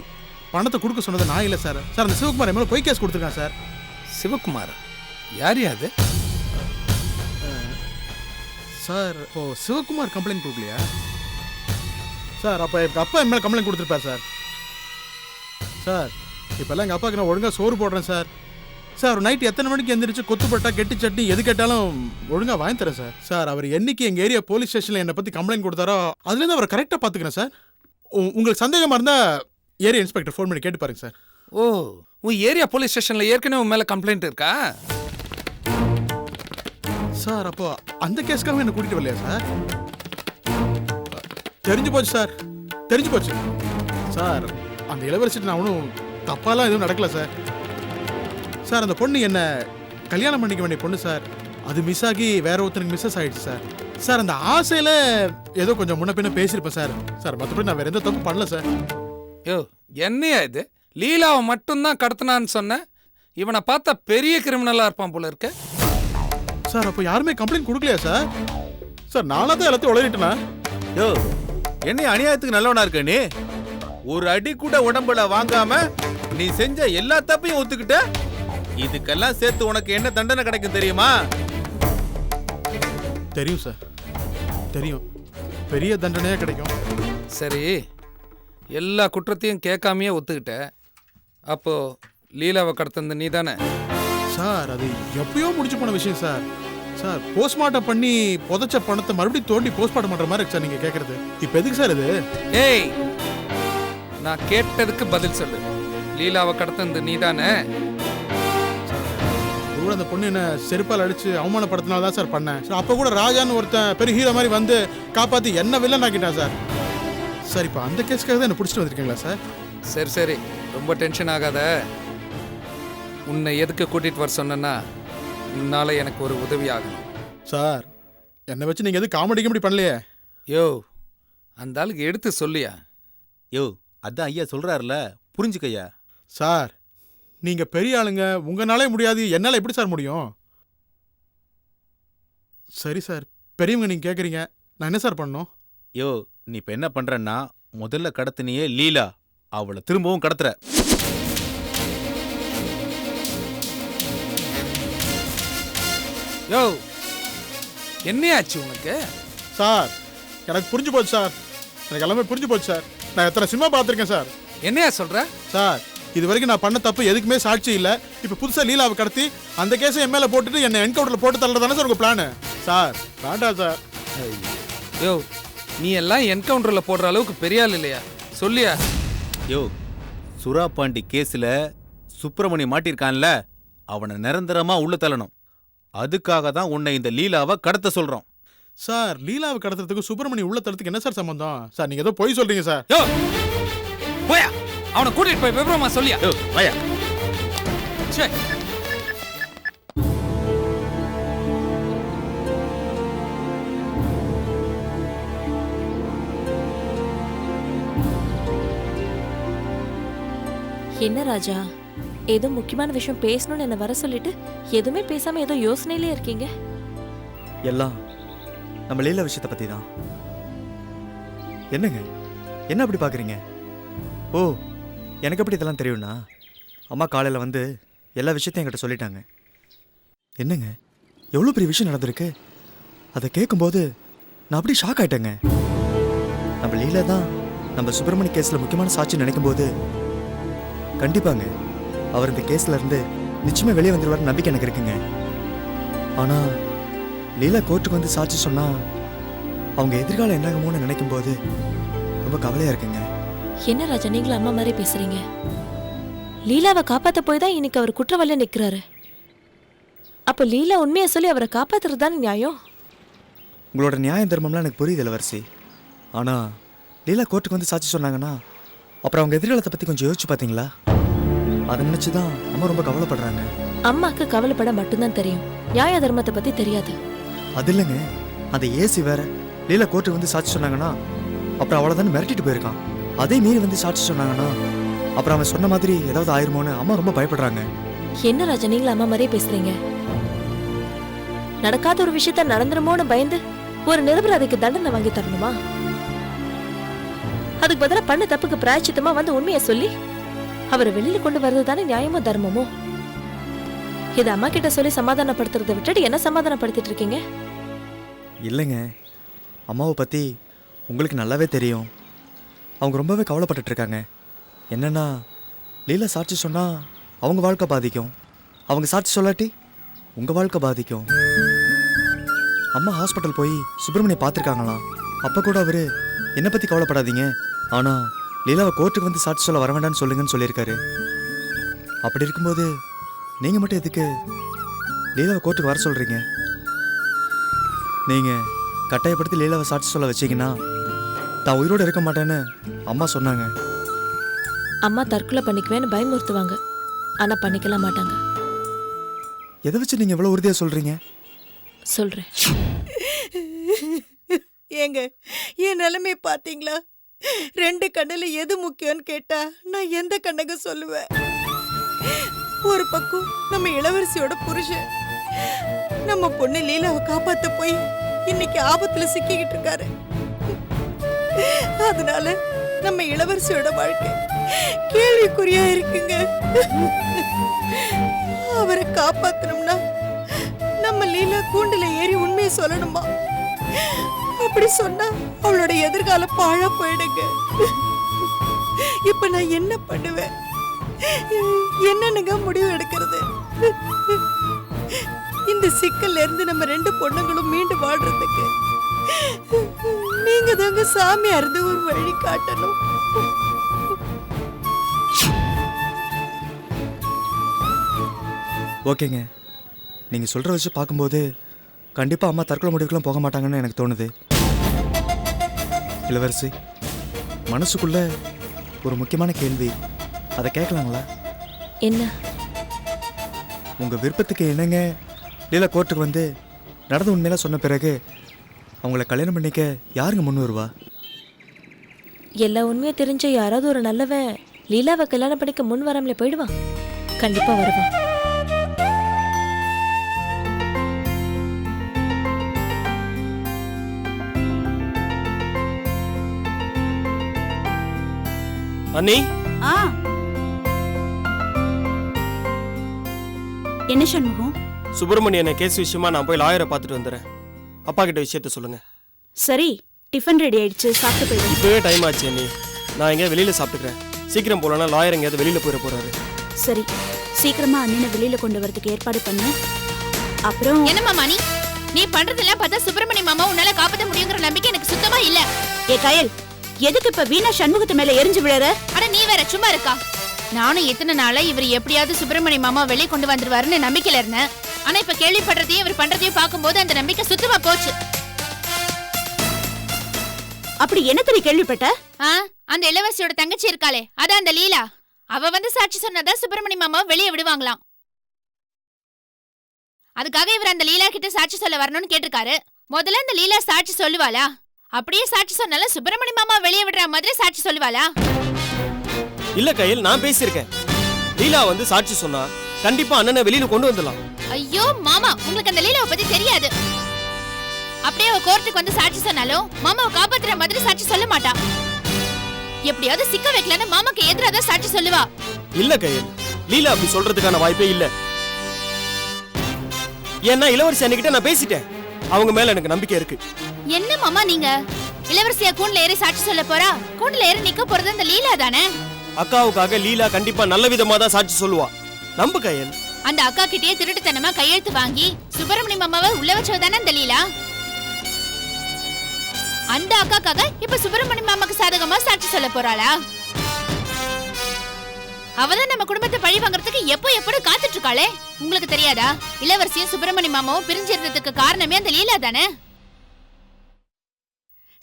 பணத்தை கொடுக்க சொன்னது நான் இல்லை சார். சார் அந்த சிவகுமார் என் மேல பொய் கேஸ் கொடுத்துருக்கான் சார். சிவகுமார் யார் அது? சார் ஓ சிவகுமார் கம்ப்ளைண்ட் கொடுக்கலையா சார்? அப்போ எங்கள் அப்பா என் மேலே கம்ப்ளைண்ட் கொடுத்துருப்பார் சார். சார் இப்போல்லாம் எங்கள் அப்பாவுக்கு நான் ஒழுங்காக சோறு போடுறேன் சார். சார் நைட்டு எத்தனை மணிக்கு எந்திரிச்சு கொத்துப்பட்டா கெட்டி சட்னி எது கேட்டாலும் ஒழுங்காக வாங்கி தரேன் சார். சார் அவர் என்னைக்கு எங்கள் ஏரியா போலீஸ் ஸ்டேஷனில் என்னை பற்றி கம்ப்ளைண்ட் கொடுத்தாரோ அதுலேருந்து அவரை கரெக்டாக பார்த்துக்கிறேன் சார். உங்களுக்கு சந்தேகமாக இருந்தால் ஏரியா இன்ஸ்பெக்டர் ஃபோன் பண்ணி கேட்டு பாருங்க சார். ஓ உன் ஏரியா போலீஸ் ஸ்டேஷன்ல ஏற்கனவே உன் மேல கம்ப்ளைண்ட் இருக்கா? சார் அப்போ அந்த கேஸ்க்காக என்ன கூட்டிட்டு வரலையா சார்? தெரிஞ்சு போச்சு சார், தெரிஞ்சு போச்சு சார். அந்த இளவரசிட்டு நான் ஒன்றும் தப்பாலாம் எதுவும் நடக்கல சார். சார் அந்த பொண்ணு என்ன கல்யாணம் பண்ணிக்க வேண்டிய பொண்ணு சார். அது மிஸ் ஆகி வேற ஒருத்தருக்கு மிஸ்ஸஸ் ஆயிடுச்சு சார். சார் அந்த ஆசையில ஏதோ கொஞ்சம் முன்ன பின்ன பேசியிருப்பேன் சார். சார் மற்றபடி நான் வேற எந்த தப்பு பண்ணல சார். யோ என்னையா இது? லீலாவை மட்டும்தான் கடத்தினான்னு சொன்ன, இவனை பார்த்தா பெரிய கிரிமினலா இருப்பான் போல இருக்க. சார் அப்போ யாருமே கம்ப்ளைண்ட் கொடுக்கலையா சார்? சார் நானா தான் எல்லாத்தையும் உளறிட்டேனா? யோ என்ன அநியாயத்துக்கு நல்லவனா இருக்க நீ? ஒரு அடி கூட உடம்புல வாங்காம நீ செஞ்ச எல்லா தப்பையும் ஒத்துக்கிட்ட. இதுக்கெல்லாம் சேர்த்து உனக்கு என்ன தண்டனை கிடைக்கும் தெரியுமா? தெரியும் சார், தெரியும். பெரிய தண்டனையா கிடைக்கும். சரி எல்லா குற்றத்தையும் கேட்காமையே ஒத்துக்கிட்ட. அப்போ லீலாவை கடத்தது நீ தானே? சார் அது எப்பயோ முடிச்சு போன விஷயம் சார். சார் போஸ்ட்மார்ட்டம் பண்ணி புதைச்ச பணத்தை மறுபடியும் தோண்டி போஸ்ட்மார்ட்டம் பண்ற மாதிரி இருக்கு சார் நீங்க கேட்கறது. இப்போ எதுக்கு சார் இது? ஏய் நான் கேட்டதுக்கு பதில் சொல்லு. லீலாவை கடத்தது நீ தானே? அந்த பொண்ணு என்ன செருப்பால் அடிச்சு அவமானப்படுத்தினால தான் சார் பண்ணேன். அப்போ கூட ராஜான்னு ஒருத்தன் பெரிய ஹீரோ மாதிரி வந்து காப்பாற்றி என்ன வில்லன் ஆக்கிட்டான் சார். சார் இப்போ அந்த கேஸ்க்காக தான் என்ன பிடிச்சிட்டு வந்திருக்கீங்களா சார்? சரி சரி ரொம்ப டென்ஷன் ஆகாத. உன்னை எதுக்கு கூட்டிட்டு வர சொன்னா உன்னால எனக்கு ஒரு உதவி ஆகணும். சார் என்னை வச்சு நீங்கள் எதுவும் காமெடி கிமெடி பண்ணலையே? யோ அந்த ஆளுக்கு எடுத்து சொல்லியா? யோ அதான் ஐயா சொல்றாருல, புரிஞ்சுக்கையா. சார் நீங்கள் பெரிய ஆளுங்க, உங்களாலே முடியாது, என்னால் எப்படி சார் முடியும்? சரி சார் பெரியவங்க நீங்கள் கேட்குறீங்க, நான் என்ன சார் பண்ணணும்? யோ நீ இப்போ என்ன பண்றன்னா, முதல்ல கடத்தினியே லீலா, அவளை திரும்பவும் கடத்துற. யோ என்னையாச்சு உனக்கு? சார் எனக்கு புரிஞ்சு போச்சு சார், எனக்கு எல்லாமே புரிஞ்சு போச்சு சார். நான் எத்தனை சினிமா பார்த்துருக்கேன் சார். என்னையா சொல்ற? சார் இது வரைக்கும் நான் பண்ண தப்பு எதுக்குமே சாட்சி இல்லை. இப்போ புதுசாக லீலாவை கடத்தி அந்த கேஸை என் மேலே போட்டுட்டு என்னை என்கவுண்டரில் போட்டு தள்ளது தானே சார் உங்கள் பிளானு? சார் வேண்டாம் சார். யோ நீ எல்லாம் என்கவுண்டரில் போடுற அளவுக்கு பெரிய ஆள் இல்லையா? சொல்லியா? யோ சுறாபாண்டி கேஸில் சுப்பிரமணி மாட்டிருக்கான்ல, அவனை நிரந்தரமா உள்ள தள்ளணும். அதுக்காக தான் உன்னை இந்த லீலாவை கடத்த சொல்றோம். சார் லீலாவை கடத்துறதுக்கு சுப்பிரமணி உள்ள தரத்துக்கு என்ன சார் சம்பந்தம்? சார் நீங்க ஏதோ பொய் சொல்றீங்க சார். யோ போயா, அவனை கூட்டிட்டு போய் விவரமா சொல்லியா? யோ வாயா. சே என்ன ராஜா, ஏதோ முக்கியமான விஷயம் பேசணும்னு என்ன வர சொல்லிட்டு எதுவுமே பேசாம ஏதோ யோசனையிலே இருக்கீங்க? எல்லாம் நம்ம லீலா விஷயத்தை பத்தி தான். என்னங்க என்ன அப்படி பாக்குறீங்க? ஓ எனக்கு எப்படி இதெல்லாம் தெரியும்னா, அம்மா காலையில் வந்து எல்லா விஷயத்தையும் என்கிட்ட சொல்லிட்டாங்க. என்னங்க எவ்வளோ பெரிய விஷயம் நடந்திருக்கு. அதை கேட்கும்போது நான் அப்படியே ஷாக் ஆயிட்டேங்க. நம்ம லீலா தான் நம்ம சுப்பிரமணி கேஸில் முக்கியமான சாட்சி நினைக்கும் போது கண்டிப்பாங்க அவர் இந்த கேஸ்ல இருந்து நிச்சயமா வெளியே வந்துடுவார் நம்பிக்கை எனக்கு இருக்குங்க. ஆனால் லீலா கோர்ட்டுக்கு வந்து சாட்சி சொன்னா அவங்க எதிர்காலம் என்னாகுமோன்னு நினைக்கும் போது ரொம்ப கவலையா இருக்குங்க. என்ன ராஜா நீங்களும் அம்மா மாதிரி பேசுறீங்க? லீலாவை காப்பாத்த போய் தான் இன்னைக்கு அவர் குற்றவாளியா நிக்கிறாரு. அப்ப லீலா உண்மையை சொல்லி அவரை காப்பாத்துறது தானே நியாயம். உங்களோட நியாயம் தர்மம்லாம் எனக்கு புரியுது இளவரசி. ஆனால் லீலா கோர்ட்டுக்கு வந்து சாட்சி சொன்னாங்கன்னா அப்புறம் அவங்க எதிர்காலத்தை பற்றி கொஞ்சம் யோசிச்சு பார்த்தீங்களா? அதை நினச்சி தான் அம்மா ரொம்ப கவலைப்படுறாங்க. அம்மாக்கு கவலைப்பட மட்டும்தான் தெரியும், நியாய தர்மத்தை பத்தி தெரியாது. அது இல்லைங்க, அந்த ஏசி வேற லீலா கோர்ட்டுக்கு வந்து சாட்சி சொன்னாங்கன்னா அப்புறம் அவளை தானே மிரட்டிட்டு போயிருக்கான். அதே மீறி வந்து சாட்சி சொன்னாங்கன்னா அப்புறம் அவன் சொன்ன மாதிரி ஏதாவது ஆயிருமோன்னு அம்மா ரொம்ப பயப்படுறாங்க. என்ன ராஜா, நீங்களும் அம்மா மாதிரியே பேசுறீங்க? நடக்காத ஒரு விஷயத்த நடந்துருமோன்னு பயந்து ஒரு நிரபராதிக்கு தண்டனை வாங்கி தரணுமா? அதுக்கு பதிலா பண்ண தப்புக்கு பிராயச்சித்தமா வந்து உண்மையை சொல்லி அவரை வெளியில கொண்டு வர்றது தானே நியாயமோ தர்மமோ? இதை அம்மா கிட்ட சொல்லி சமாதானப்படுத்துறதை விட்டுட்டு என்ன சமாதானப்படுத்திட்டு இருக்கீங்க? இல்லைங்க, அம்மாவை பற்றி உங்களுக்கு நல்லாவே தெரியும். அவங்க ரொம்பவே கவலைப்பட்டுட்டு இருக்காங்க. என்னன்னா லீலா சாட்சி சொன்னால் அவங்க வாழ்க்கை பாதிக்கும், அவங்க சாட்சி சொல்லாட்டி உங்கள் வாழ்க்கை பாதிக்கும். அம்மா ஹாஸ்பிட்டல் போய் சுப்பிரமணியை பார்த்துருக்காங்களாம். அப்போ கூட அவர் என்னை பற்றி கவலைப்படாதீங்க, ஆனால் லீலாவை கோர்ட்டுக்கு வந்து சாட்சி சொல்ல வர வேண்டாம்னு சொல்லுங்கன்னு சொல்லியிருக்காரு. அப்படி இருக்கும்போது நீங்கள் மட்டும் எதுக்கு லீலாவை கோர்ட்டுக்கு வர சொல்கிறீங்க? நீங்கள் கட்டாயப்படுத்தி லீலாவை சாட்சி சொல்ல வச்சிங்கன்னா தான் உயிரோடு இருக்க மாட்டேன்னு அம்மா சொன்னாங்க. அம்மா தற்கொலை பண்ணிக்குவேன்னு பயமுறுத்துவாங்க, ஆனா பண்ணிக்கலாம் மாட்டாங்க. எதை வச்சு நீங்கள் எவ்வளோ உறுதியாக சொல்கிறீங்க? சொல்றேன். ஏங்க, என் நிலைமையை பார்த்தீங்களா? 2 கண்ணுல எது முக்கியம்னு கேட்டா நான் எந்த கண்ணுக்கு சொல்லுவேன்? ஒரு பக்கம் நம்ம இளவரசியோட புருஷன், நம்ம பொண்ணு லீலாவை காப்பாத்த போய் இன்னைக்கு ஆபத்துல சிக்கிக்கிட்டு இருக்காரு. அதனால நம்ம இளவரசியோட வாழ்க்கை கேள்விக்குறியா இருக்குங்க. அவரை காப்பாத்தணும்னா நம்ம லீலா கூண்டுல ஏறி உண்மையை சொல்லணுமா? அப்படி சொன்னா அவளோட எதிர்காலம் பாழா போயிடுங்க. இப்ப நான் என்ன பண்ணுவேன்? என்னன்னுங்க முடிவு எடுக்கிறது? இந்த சிக்கல்ல இருந்து நம்ம 2 பொண்ணுங்களும் மீண்டு வாழ்றதுக்கு நீங்க தாங்க சாமியா இருந்து ஒரு வழி காட்டணும். ஓகேங்க, நீங்கள் சொல்கிற வச்சு பார்க்கும்போது கண்டிப்பாக அம்மா தற்கொலை முடிவுக்கெல்லாம் போக மாட்டாங்கன்னு எனக்கு தோணுது. இளவரசி, மனசுக்குள்ள ஒரு முக்கியமான கேள்வி, அதை கேட்கலாங்களா? என்ன? உங்கள் விருப்பத்துக்கு என்னங்க லீலா கோர்ட்டுக்கு வந்து நடந்த உண்மையெல்லாம் சொன்ன பிறகு அவங்கள கல்யாணம் பண்ணிக்க யாருங்க முன் வருவா? எல்லா உண்மையும் தெரிஞ்ச யாராவது ஒரு நல்லவன் லீலாவை கல்யாணம் பண்ணிக்க முன் வராமலே போயிடுவான். கண்டிப்பா வருவான். அண்ணி, என்ன சண்முகம்? சுப்பிரமணியனை கேஸ் விஷயமா நான் போய் லாயரை பார்த்துட்டு வந்துடுறேன். அப்பா கிட்ட விஷயத்த சொல்லுங்க. சரி, டிஃபன் ரெடி ஆயிடுச்சு, சாப்பிட்டு போயிடு. இப்பவே டைம் ஆச்சு அண்ணி, நான் எங்கேயா வெளியில சாப்பிட்டுக்கிறேன். சீக்கிரம் போலனா லாயர் எங்கேயாவது வெளியில போயிட போறாரு. சரி, சீக்கிரமா அண்ணனை வெளியில கொண்டு வரதுக்கு ஏற்பாடு பண்ணு. அப்புறம் என்ன மாமா நீ பண்றதெல்லாம் பார்த்தா சுப்பிரமணிய மாமா உன்னால காப்பாற்ற முடியுங்கிற நம்பிக்கை எனக்கு சுத்தமா இல்ல. ஏ கயல், எதுக்கு இப்ப வீணா சண்முகத்து மேல எரிஞ்சு விழற? அட நீ வேற சும்மா இருக்கா? நானும் எத்தனை நாளா இவர் எப்படியாவது சுப்பிரமணிய மாமா வெளியே கொண்டு வந்துருவாருன்னு நம்பிக்கையில இருந்தேன். ஆனா இப்ப கேள்விப்படுறதையும் இவர் பண்றதையும் பார்க்கும்போது அந்த நம்பிக்கை சுத்தமா போச்சு. அப்படி என்ன தெரிய கேள்விப்பட்ட? அந்த இளவரசியோட தங்கச்சி இருக்காளே, அதான் அந்த லீலா, அவ வந்து சாட்சி சொன்னதா சுப்பிரமணிய மாமா வெளியே விடுவாங்களாம். அதுக்காக இவர் அந்த லீலா கிட்ட சாட்சி சொல்ல வரணும்னு கேட்டிருக்காரு. முதல்ல அந்த லீலா சாட்சி சொல்லுவாளா? அப்படியே சாட்சி சொன்னால சுப்பிரமணிய மாமா வெளியே விடுற மாதிரி சாட்சி சொல்லுவாளா? இல்ல கையில், நான் பேசியிருக்கேன். லீலா வந்து சாட்சி சொன்னா கண்டிப்பா அண்ணனை வெளியில கொண்டு வந்துடலாம். ஐயோ மாமா, உங்களுக்கு அந்த லீலாவை பத்தி தெரியாது. அப்படியே அவ கோர்ட்டுக்கு வந்து சாட்சி சொன்னாலும் மாமாவை காப்பாத்துற மாதிரி சாட்சி சொல்ல மாட்டா. எப்படியாவது சிக்க வைக்கலன்னு மாமாக்கு எதிராக சாட்சி சொல்லுவா. இல்ல கையில், லீலா அப்படி சொல்றதுக்கான வாய்ப்பே இல்ல. ஏன்னா இளவரசி அன்னைக்கிட்ட நான் பேசிட்டேன், அவங்க மேல எனக்கு நம்பிக்கை இருக்கு. என்ன மாமா நீங்க? இளவரசியா கூண்டுல ஏறி சாட்சி சொல்ல போறா? கூண்டுல ஏறி நிக்க போறது அந்த லீலா தானே? அக்காவுக்காக லீலா கண்டிப்பா நல்ல விதமா தான் சாட்சி சொல்லுவா. நம்பு கையல். அந்த அக்கா கிட்டே திருட்டுத்தனமா கையெழுத்து வாங்கி சுப்பிரமணிய மாமாவை உள்ள வச்சதானே அந்த லீலா? அந்த அக்காக்காக இப்ப சுப்பிரமணிய மாமாக்கு சாதகமா சாட்சி சொல்ல போறாளா? அவதான் நம்ம குடும்பத்தை பழி வாங்குறதுக்கு எப்போ காத்துட்டு இருக்காளே. உங்களுக்கு தெரியாதா? இளவரசியும் சுப்பிரமணிய மாமாவும் பிரிஞ்சிருந்ததுக்கு காரணமே அந்த லீலா தானே.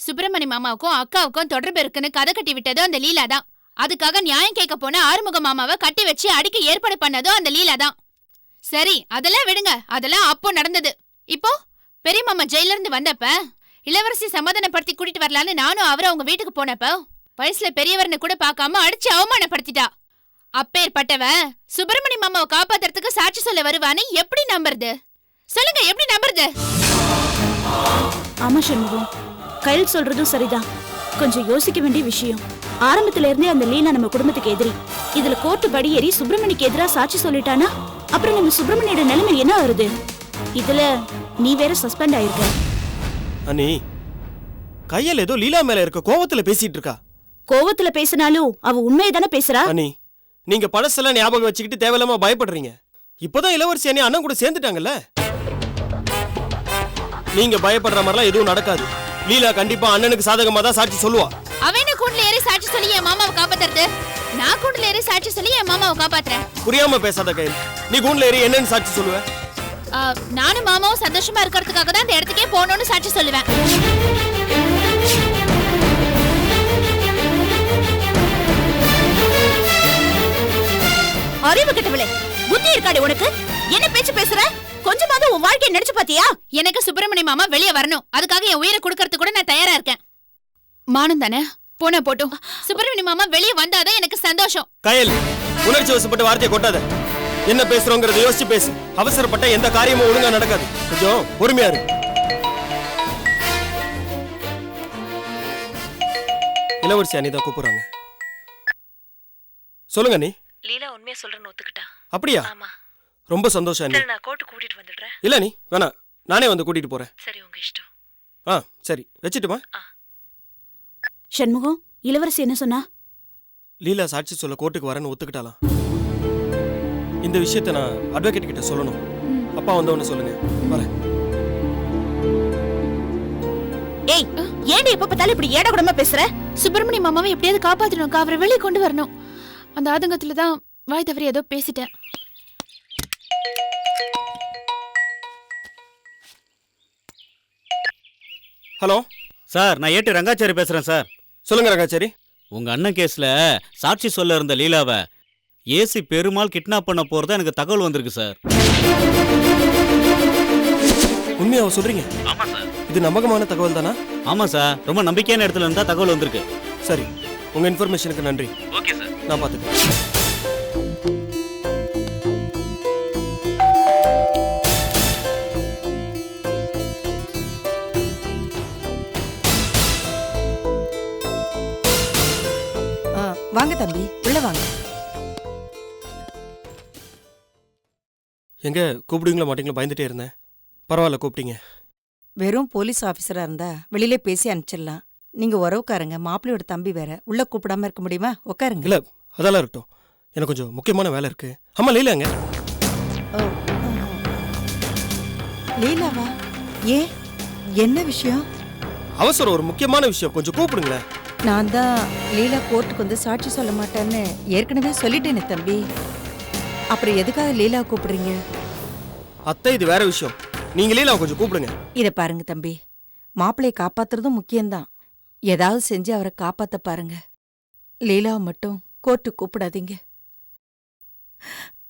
சுப்பிரமணி மாமாவுக்கும் அக்காவுக்கும் தொடர்பு இருக்குன்னு கதை கட்டி விட்டதும் அந்த லீலா தான். அதுக்காக நியாயம் கேட்க போன ஆறுமுக மாமாவை கட்டி வச்சு அடிக்க ஏற்பாடு பண்ணதும் அந்த லீலா தான். சரி, அதெல்லாம் விடுங்க, அதெல்லாம் அப்போ நடந்தது. இப்போ பெரிய மாமா ஜெயில இருந்து வந்தப்ப இளவரசி சமாதானப்படுத்தி கூட்டிட்டு வரலான்னு நானும் அவரை அவங்க வீட்டுக்கு போனப்ப வயசுல பெரியவர்னு கூட பார்க்காம அடிச்சு அவமானப்படுத்திட்டா. அப்பேற்பட்டவ சுப்பிரமணி மாமாவை காப்பாத்துறதுக்கு சாட்சி சொல்ல வருவான்னு எப்படி நம்புறது? சொல்லுங்க, எப்படி நம்புறது? ஆமா சண்முகம், கையில் சொல்றதும் சரிதான். கொஞ்சம் யோசிக்க வேண்டிய விஷயம். ஆரம்பத்துல இருந்தே அந்த லீலா நம்ம குடும்பத்துக்கு எதிரி. இதுல கோர்ட்டு படி ஏறி சுப்பிரமணிக்கு எதிரா சாட்சி சொல்லிட்டானா அப்புறம் நம்ம சுப்பிரமணியோட நிலைமை என்ன ஆகுது? இதுல நீ வேற சஸ்பெண்ட் ஆயிருக்க. அனி, கையில் ஏதோ லீலா மேல இருக்க கோவத்துல பேசிட்டு இருக்கா. கோவத்துல பேசினாலும் அவ உண்மையை தானே பேசுறா. அனி, நீங்க பழசெல்லாம் ஞாபகம் வச்சுக்கிட்டு தேவையில்லாம பயப்படுறீங்க. இப்பதான் இளவரசி அண்ணி அண்ணன் கூட சேர்ந்துட்டாங்கல்ல. நீங்க பயப்படுற மாதிரிலாம் எதுவும் நடக்காது. லீலா கண்டிப்பா அண்ணனுக்கு சாதகமா தான் சாட்சி சொல்லுவா. அவன கூண்டுல ஏறி சாட்சி சொல்லி என் மாமாவை காப்பாத்துறது, நான் கூண்டுல ஏறி சாட்சி சொல்லி என் மாமாவை காப்பாத்துறேன். புரியாம பேசாத கையில். நீ கூண்டுல ஏறி என்னன்னு சாட்சி சொல்லுவ? நானும் மாமாவும் சந்தோஷமா இருக்கிறதுக்காக தான் அந்த இடத்துக்கே போகணும்னு சாட்சி சொல்லுவேன். அறிவு கெட்டவளே, புத்தி இருக்காடி உனக்கு? என்ன பேச்சு பேசுற? கொஞ்சமாவது உன் வாழ்க்கையை நினைச்சு பாத்தியா? எனக்கு சுப்பிரமணி மாமா வெளியே வரணும். அதுக்காக என் உயிரை கொடுக்கறது கூட நான் தயாரா இருக்கேன். மானம் தானே, போன போட்டும். சுப்பிரமணி மாமா வெளியே வந்தாதான் எனக்கு சந்தோஷம். கையில் உணர்ச்சி வசப்பட்ட வார்த்தையை கொட்டாத. என்ன பேசுறோங்கிறத யோசிச்சு பேசு. அவசரப்பட்ட எந்த காரியமும் ஒழுங்கா நடக்காது. கொஞ்சம் பொறுமையா இரு. இளவரசி அனிதா கூப்பிடுறாங்க. சொல்லுங்க அண்ணி. லீலா உண்மையா சொல்றேன்னு ஒத்துக்கிட்டா. அப்படியா? ஆமா. ரொம்ப சந்தோஷம் அண்ணி. நான் கோர்ட்டு கூட்டிட்டு வந்துடுறேன். இல்ல நீ வேணாம், நானே வந்து கூட்டிட்டு போறேன். சரி, உங்க இஷ்டம். சரி, வச்சுட்டுமா? சண்முகம், இளவரசி என்ன சொன்னா? லீலா சாட்சி சொல்ல கோர்ட்டுக்கு வரேன்னு ஒத்துக்கிட்டாலாம். இந்த விஷயத்த நான் அட்வொகேட் கிட்ட சொல்லணும். அப்பா வந்தவொன்னு சொல்லுங்க. வரேன். ஏய், ஏன்டி எப்ப பார்த்தாலும் இப்படி ஏட கூடமா பேசுற? சுப்பிரமணி மாமாவை எப்படியாவது காப்பாத்தணும், அவரை வெளியே கொண்டு வரணும். அந்த ஆதங்கத்துல தான் வாய் தவறி ஏதோ பேசிட்டேன். ஹலோ சார், நான் ஏட்டு ரங்காச்சாரி பேசுறேன் சார். சொல்லுங்க ரங்காச்சாரி. உங்க அண்ணன் கேஸ்ல சாட்சி சொல்ல இருந்த லீலாவை ஏசி பெருமாள் கிட்னாப் பண்ண போறதா எனக்கு தகவல் வந்திருக்கு சார். உண்மையா சொல்றீங்க? ஆமா சார். இது நம்பகமான தகவல் தானா? ஆமா சார், ரொம்ப நம்பிக்கையான இடத்துல இருந்தா தகவல் வந்திருக்கு. சரி, உங்க இன்ஃபர்மேஷனுக்கு நன்றி. ஓகே சார், நான் பாத்துக்கிறேன். வாங்க தம்பி, உள்ள வாங்க. எங்க கூப்பிடுங்களா மாட்டீங்களா பயந்துட்டே இருந்தேன். பரவாயில்ல, கூப்பிட்டீங்க. வெறும் போலீஸ் ஆபீசரா இருந்தா வெளியிலே பேசி அனுப்பிச்சிடலாம். நீங்க உறவுக்காரங்க, மாப்பிள்ளையோட தம்பி வேற. உள்ள கூப்பிடாம இருக்க முடியுமா? உட்காருங்க. இல்ல, அதெல்லாம் இருக்கட்டும். எனக்கு கொஞ்சம் முக்கியமான வேலை இருக்கு. அம்மா லீலாங்க. லீலாவா? ஏன், என்ன விஷயம்? அவசரம், ஒரு முக்கியமான விஷயம். கொஞ்சம் கூப்பிடுங்களேன். நான் தான் லீலா கோர்ட்டுக்கு வந்து சாட்சி சொல்ல மாட்டேன்னு ஏற்கனவே சொல்லிட்டேனே தம்பி. அப்புறம் எதுக்காக லீலா கூப்பிடுறீங்க? அத்தை, இது வேற விஷயம். நீங்க லீலா கொஞ்சம் கூப்பிடுங்க. இத பாருங்க தம்பி, மாப்பிள்ளையை காப்பாத்துறதும் முக்கியம்தான். ஏதாவது செஞ்சு அவரை காப்பாத்த பாருங்க. லீலாவை மட்டும் கோர்ட்டுக்கு கூப்பிடாதீங்க.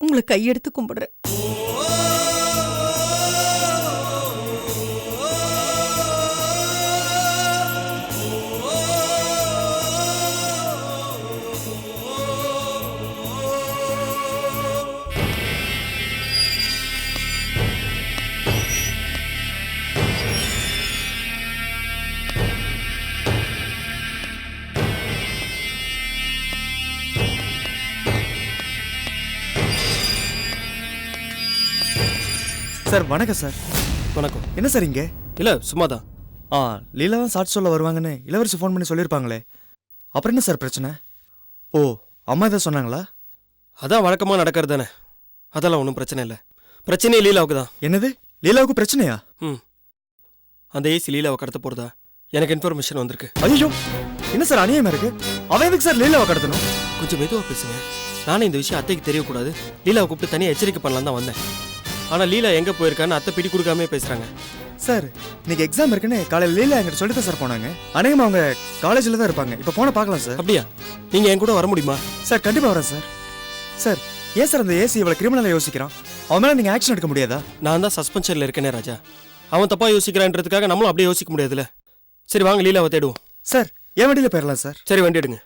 உங்களை கையெடுத்து கும்பிடுறேன். சார் வணக்கம் சார். வணக்கம். என்ன சார் இங்கே? இல்லை, சும்மா தான். லீலாவும் சாட்சி சொல்ல வருவாங்கன்னு இளவரசி ஃபோன் பண்ணி சொல்லியிருப்பாங்களே, அப்புறம் என்ன சார் பிரச்சனை? ஓ, அம்மா எதாவது சொன்னாங்களா? அதான் வழக்கமாக நடக்கிறது தானே. அதெல்லாம் ஒன்றும் பிரச்சனை இல்லை. பிரச்சனையே லீலாவுக்கு தான். என்னது, லீலாவுக்கு பிரச்சனையா? அந்த ஏசி லீலாவை கடத்த போகிறதா எனக்கு இன்ஃபர்மேஷன் வந்திருக்கு. ஐயோ, என்ன சார் அநியாயமா இருக்கு? அவன் எதுக்கு சார் லீலாவை கடத்தணும்? கொஞ்சம் மெதுவாக பேசுங்க. நானே இந்த விஷயம் அத்தைக்கு தெரியக்கூடாது, லீலாவை கூப்பிட்டு தனியாக எச்சரிக்கை பண்ணலாம் தான் வந்தேன். ஆனால் லீலா எங்கே போயிருக்கான்னு அத்தை பிடி கொடுக்காமே பேசுகிறாங்க. சார் இன்னைக்கு எக்ஸாம் இருக்குன்னு காலையில் லீலா என்கிட்ட சொல்லி தான் சார் போனாங்க. அநேகமாக அவங்க காலேஜில் தான் இருப்பாங்க. இப்போ போன பார்க்கலாம் சார். அப்படியா? நீங்க என் கூட வர முடியுமா? சார் கண்டிப்பாக வரேன் சார். சார் ஏன் சார் அந்த ஏசி இவ்வளோ கிரிமினலாக யோசிக்கிறான்? அவன் மேலே நீங்கள் ஆக்ஷன் எடுக்க முடியாதா? நான் தான் சஸ்பென்ஷன்ல இருக்கேனே ராஜா. அவன் தப்பா யோசிக்கிறான்றதுக்காக நம்மளும் அப்படியே யோசிக்க முடியாதுல்ல. சரி வாங்க லீலாவை தேடுவோம். சார் என் வண்டியில் போயிடலாம் சார். சரி வண்டி எடுங்க.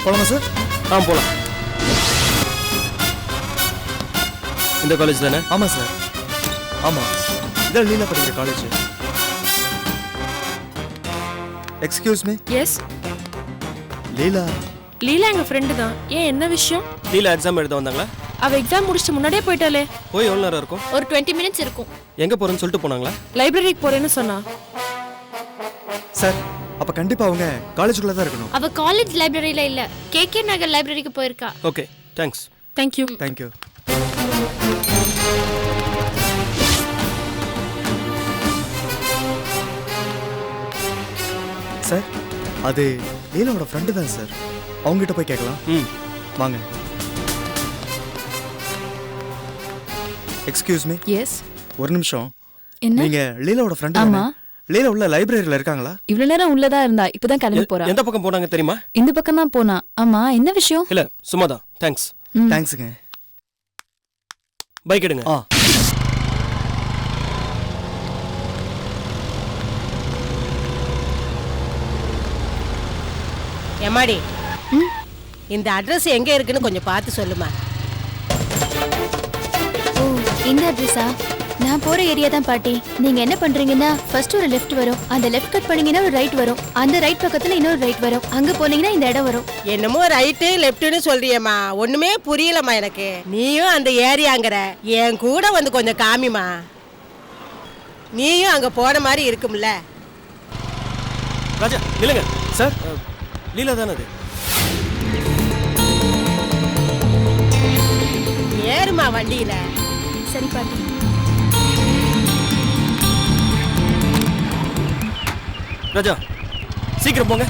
போலாமா சார்? போலாம். இந்த காலேஜ் தானே? ஆமாம் சார். ஆமாம், இதான் லீலா படிக்கிற காலேஜ். Excuse me. எஸ். லீலா லீலா எங்க ஃப்ரெண்டு தான். ஏன் என்ன விஷயம்? லீலா எக்ஸாம் எழுத வந்தாங்களா? அவ எக்ஸாம் முடிச்சிட்டு முன்னாடியே போயிட்டாலே. போய் எவ்வளவு நேரம் இருக்கும்? ஒரு 20 மினிட்ஸ் இருக்கும். எங்க போறேன்னு சொல்லிட்டு போனாங்களா? லைப்ரரிக்கு போறேன்னு சொன்னா. சார் அப்ப கண்டிப்பா அவங்க காலேஜுக்குள்ள தான் இருக்கணும். அவ காலேஜ் லைப்ரரியில இல்ல, கேகே நகர் லைப்ரரிக்கு போயிருக்கா. Okay thanks. Thank you. Thank you. Sir அது லீலாவோட ஃப்ரெண்டு தான் சார். அவங்ககிட்ட போய் கேட்கலாம். வாங்க. Excuse me. எஸ். ஒரு நிமிஷம். என்ன? நீங்க லீலாவோட ஃப்ரெண்ட்? ஆமா. லீலா உள்ள லைப்ரரியில இருக்காங்களா? இவ்வளவு நேரம் உள்ளதா இருந்தா, இப்பதான் கிளம்பி போறா. எந்த பக்கம் போனாங்க தெரியுமா? இந்த பக்கம் தான் போனா. ஆமா என்ன விஷயம்? இல்ல சும்மா தான். தேங்க்ஸ். தேங்க்ஸ்ங்க. பைக் எடுங்க. எம்மாடி, இந்த அட்ரஸ் எங்க இருக்குன்னு கொஞ்சம் பார்த்து சொல்லுமா. ஓ இந்த அட்ரஸா? நான் போற ஏரியா தான் பாட்டி. நீங்க என்ன பண்றீங்கன்னா ஃபர்ஸ்ட் ஒரு லெஃப்ட் வரும், அந்த லெஃப்ட் கட் பண்ணீங்கன்னா ஒரு ரைட் வரும், அந்த ரைட் பக்கத்துல இன்னொரு ரைட் வரும், அங்க போனீங்கன்னா இந்த இடம் வரும். என்னமோ ரைட்டு லெஃப்ட்னு சொல்றியம்மா, ஒண்ணுமே புரியலம்மா எனக்கு. நீயும் அந்த ஏரியாங்கிற, என் கூட வந்து கொஞ்சம் காமிமா. நீயும் அங்க போன மாதிரி இருக்கும்ல. ராஜா நில்லுங்க. சார் லீலா தானே அது? ஏறுமா வண்டியில. சரி பாட்டி. ராஜா சீக்கிரம் போங்க.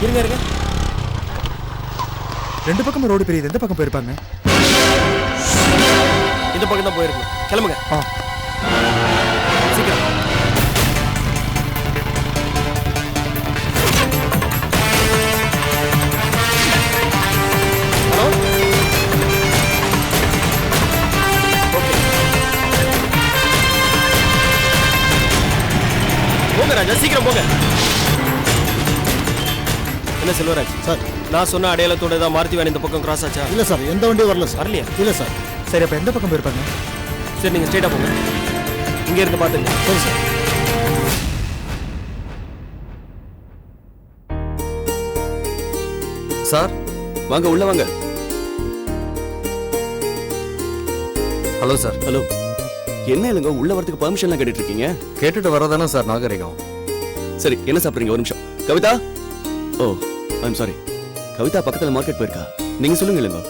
இருங்க இருங்க. ரெண்டு பக்கம் ரோடு பெரியது. எந்த பக்கம் போயிருப்பாங்க? இந்த பக்கம் தான் போயிருக்கணும். கிளம்புங்க. சீக்கிரம். போங்க ராஜா சீக்கிரம் போங்க. என்ன செல்வராஜ் சார், நான் சொன்ன அடையாளத்தோட தான் மாருதி வேன் இந்த பக்கம் கிராஸ் ஆச்சா? இல்லை சார், எந்த வண்டியும் வரல சார். வரலையா? இல்லை சார். சரி அப்ப எந்த பக்கம் போயிருப்பாங்க? சரி நீங்க ஸ்ட்ரைட்டா போங்க. இங்க இருந்து பாத்துங்க. சரி சார். சார் வாங்க உள்ள வாங்க. Hello sir. ஹலோ. என்ன இல்லைங்க உள்ள வரதுக்கு பெர்மிஷன்லாம் கேட்டுட்டு இருக்கீங்க? கேட்டுட்டு வரதானே சார் நாகரிகம். சரி என்ன சாப்பிட்றீங்க? ஒரு நிமிஷம். கவிதா. ஓ ஐம் சாரி. கவிதா பக்கத்துல மார்க்கெட் போயிருக்கா. நீங்க சொல்லுங்க இல்லைங்க.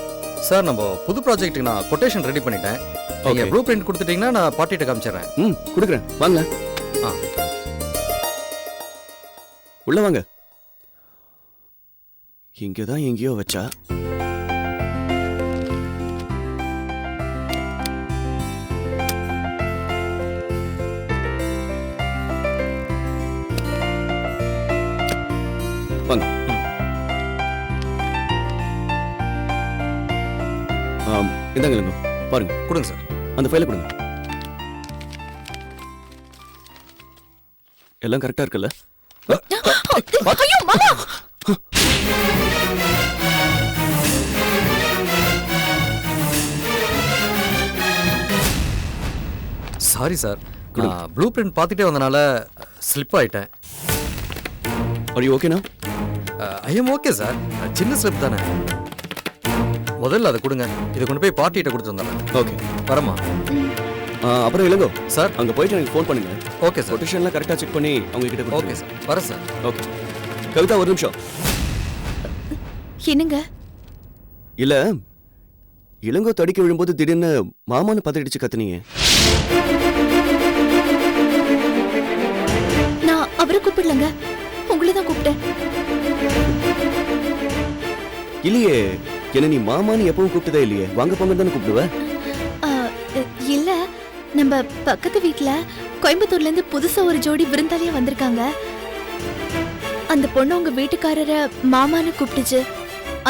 சார் நம்ம புது ப்ராஜெக்ட்டுக்கு நான் கொட்டேஷன் ரெடி பண்ணிட்டேன். நீங்க ப்ளூ பிரிண்ட் கொடுத்துட்டீங்கன்னா நான் பார்ட்டிட்ட காமிச்சிடுறேன். கொடுக்குறேன் வாங்க. உள்ள வாங்க. இங்கதான் எங்கேயோ வச்சா. வாங்க. இந்தாங்க இல்லைங்க பாருங்க. கொடுங்க சார். அந்த ஃபைலை கொடுங்க. எல்லாம் கரெக்டா இருக்குல்ல? ஐயோ மாமா. சாரி சார், நான் ப்ளூ பிரிண்ட் பார்த்துட்டே வந்தனால ஸ்லிப் ஆயிட்டேன். Are you okay now? I am okay sir, சின்ன ஸ்லிப் தானே. முதல்ல அதை கொடுங்க, இதை கொண்டு போய் பார்ட்டிகிட்ட கொடுத்து வந்துடுறேன். ஓகே வரமா? அப்புறம் இளங்கோ சார், அங்கே போயிட்டு எனக்கு ஃபோன் பண்ணுங்க. Okay sir. கொட்டேஷன்லாம் கரெக்டாக செக் பண்ணி அவங்க கிட்ட. ஓகே சார், வரேன் சார். ஓகே கவிதா, ஒரு நிமிஷம். என்னங்க? இல்ல, இளங்கோ தடிக்க விழும்போது திடீர்னு மாமான்னு பதடிச்சு கத்துனீங்க. நான் அவரை கூப்பிடலங்க, உங்களை தான் கூப்பிட்டேன். இல்லையே, என்ன நீ மாமான்னு எப்பவும் கூப்பிட்டதே இல்லையே. வாங்க போங்க தானே கூப்பிடுவ. இல்ல, நம்ம பக்கத்து வீட்ல கோயம்புத்தூர்ல இருந்து புதுசா ஒரு ஜோடி விருந்தாளியா வந்திருக்காங்க. அந்த பொண்ணு உங்க வீட்டுக்காரரை மாமான்னு கூப்பிட்டுச்சு.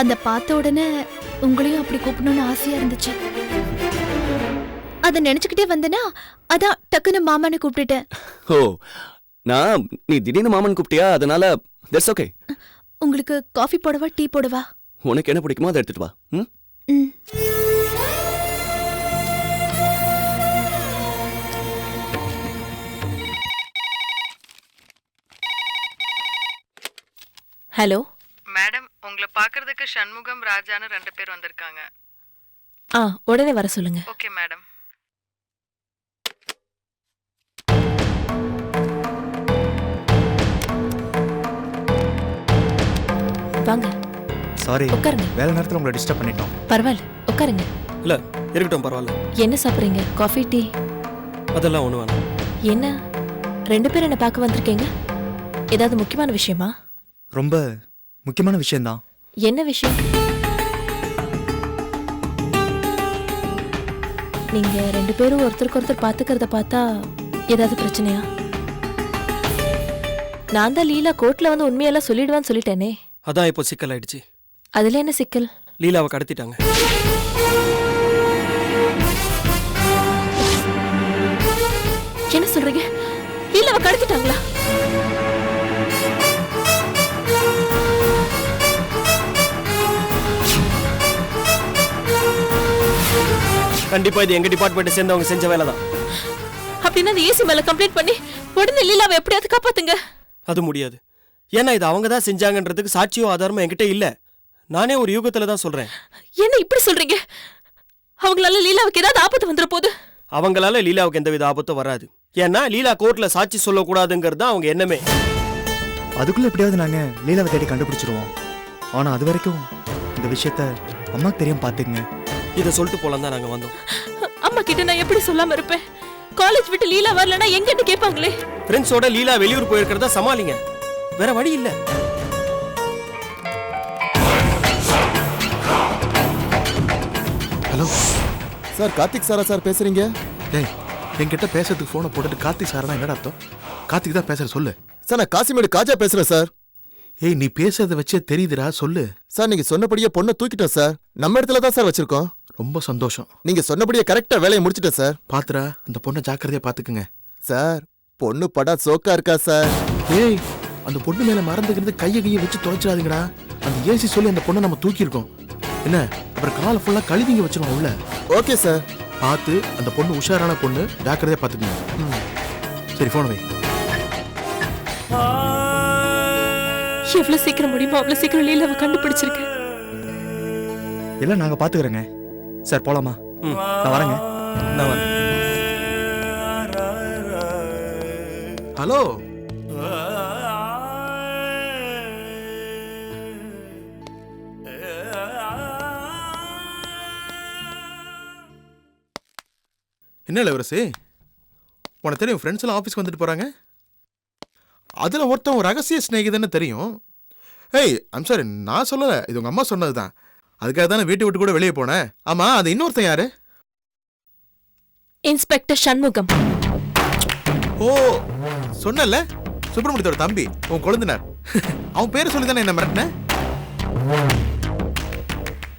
அந்த பார்த்த உடனே உங்களையும் அப்படி கூப்பிடணும்னு ஆசையா இருந்துச்சு. அத நினைச்சுக்கிட்டே வந்தனா, அதான் டக்குன்னு மாமான்னு கூப்பிட்டுட்டேன். ஓ, நான் நீ திடீர்னு மாமன் கூப்பிட்டியா, அதனால தட்ஸ் ஓகே. உங்களுக்கு காஃபி போடவா, டீ போடவா? உனக்கு என்ன பிடிக்குமோ அதை எடுத்துட்டு வா. ஹலோ மேடம், உங்களை பார்க்கறதுக்கு சண்முகம் ராஜான்னு 2 பேர் வந்திருக்காங்க. உடனே வர சொல்லுங்க. Okay madam. வாங்க. சாரி, உட்காருங்க. வேலை நேரத்தில் உங்களை டிஸ்டர்ப் பண்ணிட்டோம். பரவாயில்ல, உட்காருங்க. இல்ல இருக்கட்டும், பரவாயில்ல. என்ன சாப்பிட்றீங்க? Coffee, tea? அதெல்லாம் ஒண்ணு வேணாம். என்ன 2 பேரும் என்ன பார்க்க வந்திருக்கீங்க? ஏதாவது முக்கியமான விஷயமா? ரொம்ப முக்கியமான விஷயம்தான். என்ன விஷயம்? நீங்க 2 பேரும் ஒருத்தருக்கு ஒருத்தர் பார்த்துக்கிறத பார்த்தா ஏதாவது பிரச்சனையா? நான் தான் லீலா கோர்ட்ல வந்து உண்மையெல்லாம் சொல்லிடுவான்னு சொல்லிட்டேனே. அதான் இப்போ சிக்கல் ஆயிடுச்சு. அதுல என்ன சிக்கல்? லீலாவை கடத்திட்டாங்க. என்ன சொல்றீங்க? லீலாவை கடத்திட்டாங்களா? கண்டிப்பா இது எங்க டிபார்ட்மெண்ட் சேர்ந்தவங்க செஞ்ச வேலை தான். அப்படின்னா அந்த ஏசி மேல கம்ப்ளைண்ட் பண்ணி உடனே லீலாவை எப்படியாவது காப்பாத்துங்க. அது முடியாது. ஏன்னா இது அவங்க தான் செஞ்சாங்கன்றதுக்கு சாட்சியோ ஆதாரமோ என்கிட்ட இல்ல. நானே ஒரு யூகத்துல தான் சொல்றேன். என்ன இப்படி சொல்றீங்க? அவங்களால லீலாவுக்கு ஏதாவது ஆபத்து வந்துற போது? அவங்களால லீலாவுக்கு எந்தவித ஆபத்தும் வராது. ஏன்னா லீலா கோர்ட்ல சாட்சி சொல்லக்கூடாதுங்கிறது தான் அவங்க எண்ணமே. அதுக்குள்ள எப்படியாவது நாங்க லீலாவை தேடி கண்டுபிடிச்சிருவோம். ஆனா அது வரைக்கும் இந்த விஷயத்த அம்மாக்கு தெரியாம பாத்துக்கங்க. இதை சொல்லிட்டு போலாம் தான் நாங்க வந்தோம். அம்மா கிட்ட நான் எப்படி சொல்லாம இருப்பேன்? காலேஜ் விட்டு லீலா வரலன்னா எங்கன்னு கேட்பாங்களே. ஃப்ரெண்ட்ஸோட லீலா வெளியூர் போயிருக்கிறதா சமாளிங்க, வேற வழி இல்ல. ஹலோ சார், கார்த்திக் சாரா சார் பேசுறீங்க? டேய், என்கிட்ட பேசுறதுக்கு போனை போட்டுட்டு கார்த்திக் சாரா என்னடா அர்த்தம்? கார்த்திக் தான் பேசுற, சொல்லு. சார், நான் காசிமேடு காஜா பேசுறேன் சார். ஏய், நீ பேசுறத வச்சே தெரியுதுடா, சொல்லு. சார், நீங்க சொன்னபடியே பொண்ணை தூக்கிட்டோம் சார். நம்ம இடத்துல தான் சார் வச்சிருக்கோம். ரொம்ப சந்தோஷம். நீங்க சொன்னபடியே கரெக்டா வேலையை முடிச்சிட்டேன் சார். பாத்துடா, அந்த பொண்ணை ஜாக்கிரதையா பாத்துக்குங்க. சார், பொண்ணு படா சோக்கா இருக்கா சார். ஏய், அந்த பொண்ணு மேல மறந்துக்கிறது கையை வச்சு தொலைச்சிடாதீங்கடா. அந்த ஏசி சொல்லி அந்த பொண்ணை நம்ம தூக்கி இருக்கோம். என்ன, அப்புறம் காலை ஃபுல்லா கழுவிங்க வச்சிருவோம் உள்ள. Okay sir. பார்த்து, அந்த பொண்ணு உஷாரான பொண்ணு, ஜாக்கிரதையா பாத்துக்குங்க. சரி, போன வை. எவ்வளவு சீக்கிரம் முடியுமோ அவ்வளவு சீக்கிரம் லீலாவை கண்டுபிடிச்சிருக்கேன். எல்லாம் நாங்க பாத்துக்கிறோங்க. சார், போலாமா? நான் வரேங்க. நான் வரேன். ஹலோ, என்ன இளவரசி, உனக்கு தெரியும் ஃப்ரெண்ட்ஸ் எல்லாம் ஆஃபீஸ்க்கு வந்துட்டு போறாங்க. அதுல ஒருத்தன் ஒரு ரகசிய ஸ்நேகிதன்னு தெரியும். ஏய், ஐம் சாரி, நான் சொல்லல, இது உங்க அம்மா சொன்னதுதான். அதுக்காக தானே வீட்டை விட்டு கூட வெளியே போனேன். ஆமா, அது இன்னொருத்தன் யாரு? இன்ஸ்பெக்டர் சண்முகம். ஓ, சொன்னல, சுப்பிரமணியத்தோட தம்பி, உன் கொழுந்தனார். அவன் பேரை சொல்லி தானே என்ன மிரட்டின.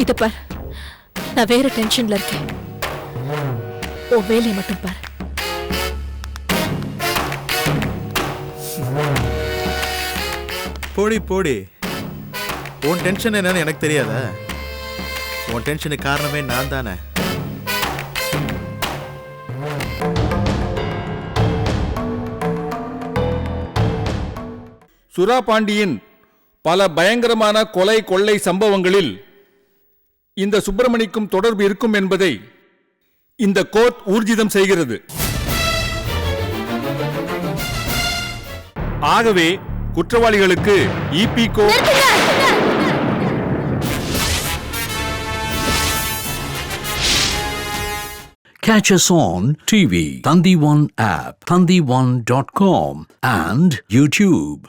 இத பார், நான் வேற டென்ஷன்ல இருக்கேன். உன் வேலையை மட்டும் பாரு. போடி போடி, உன் டென்ஷன் என்னன்னு எனக்கு தெரியாதா? உன் டென்ஷனுக்கு காரணமே நான் தானே. சுறா பாண்டியன் பல பயங்கரமான கொலை கொள்ளை சம்பவங்களில் இந்த சுப்பிரமணிக்கும் தொடர்பு இருக்கும் என்பதை இந்த கோர்ட் ஊர்ஜிதம் செய்கிறது. ஆகவே குற்றவாளிகளுக்கு இபிகோ Catch us on TV, Thandivan app, thandivan.com and YouTube.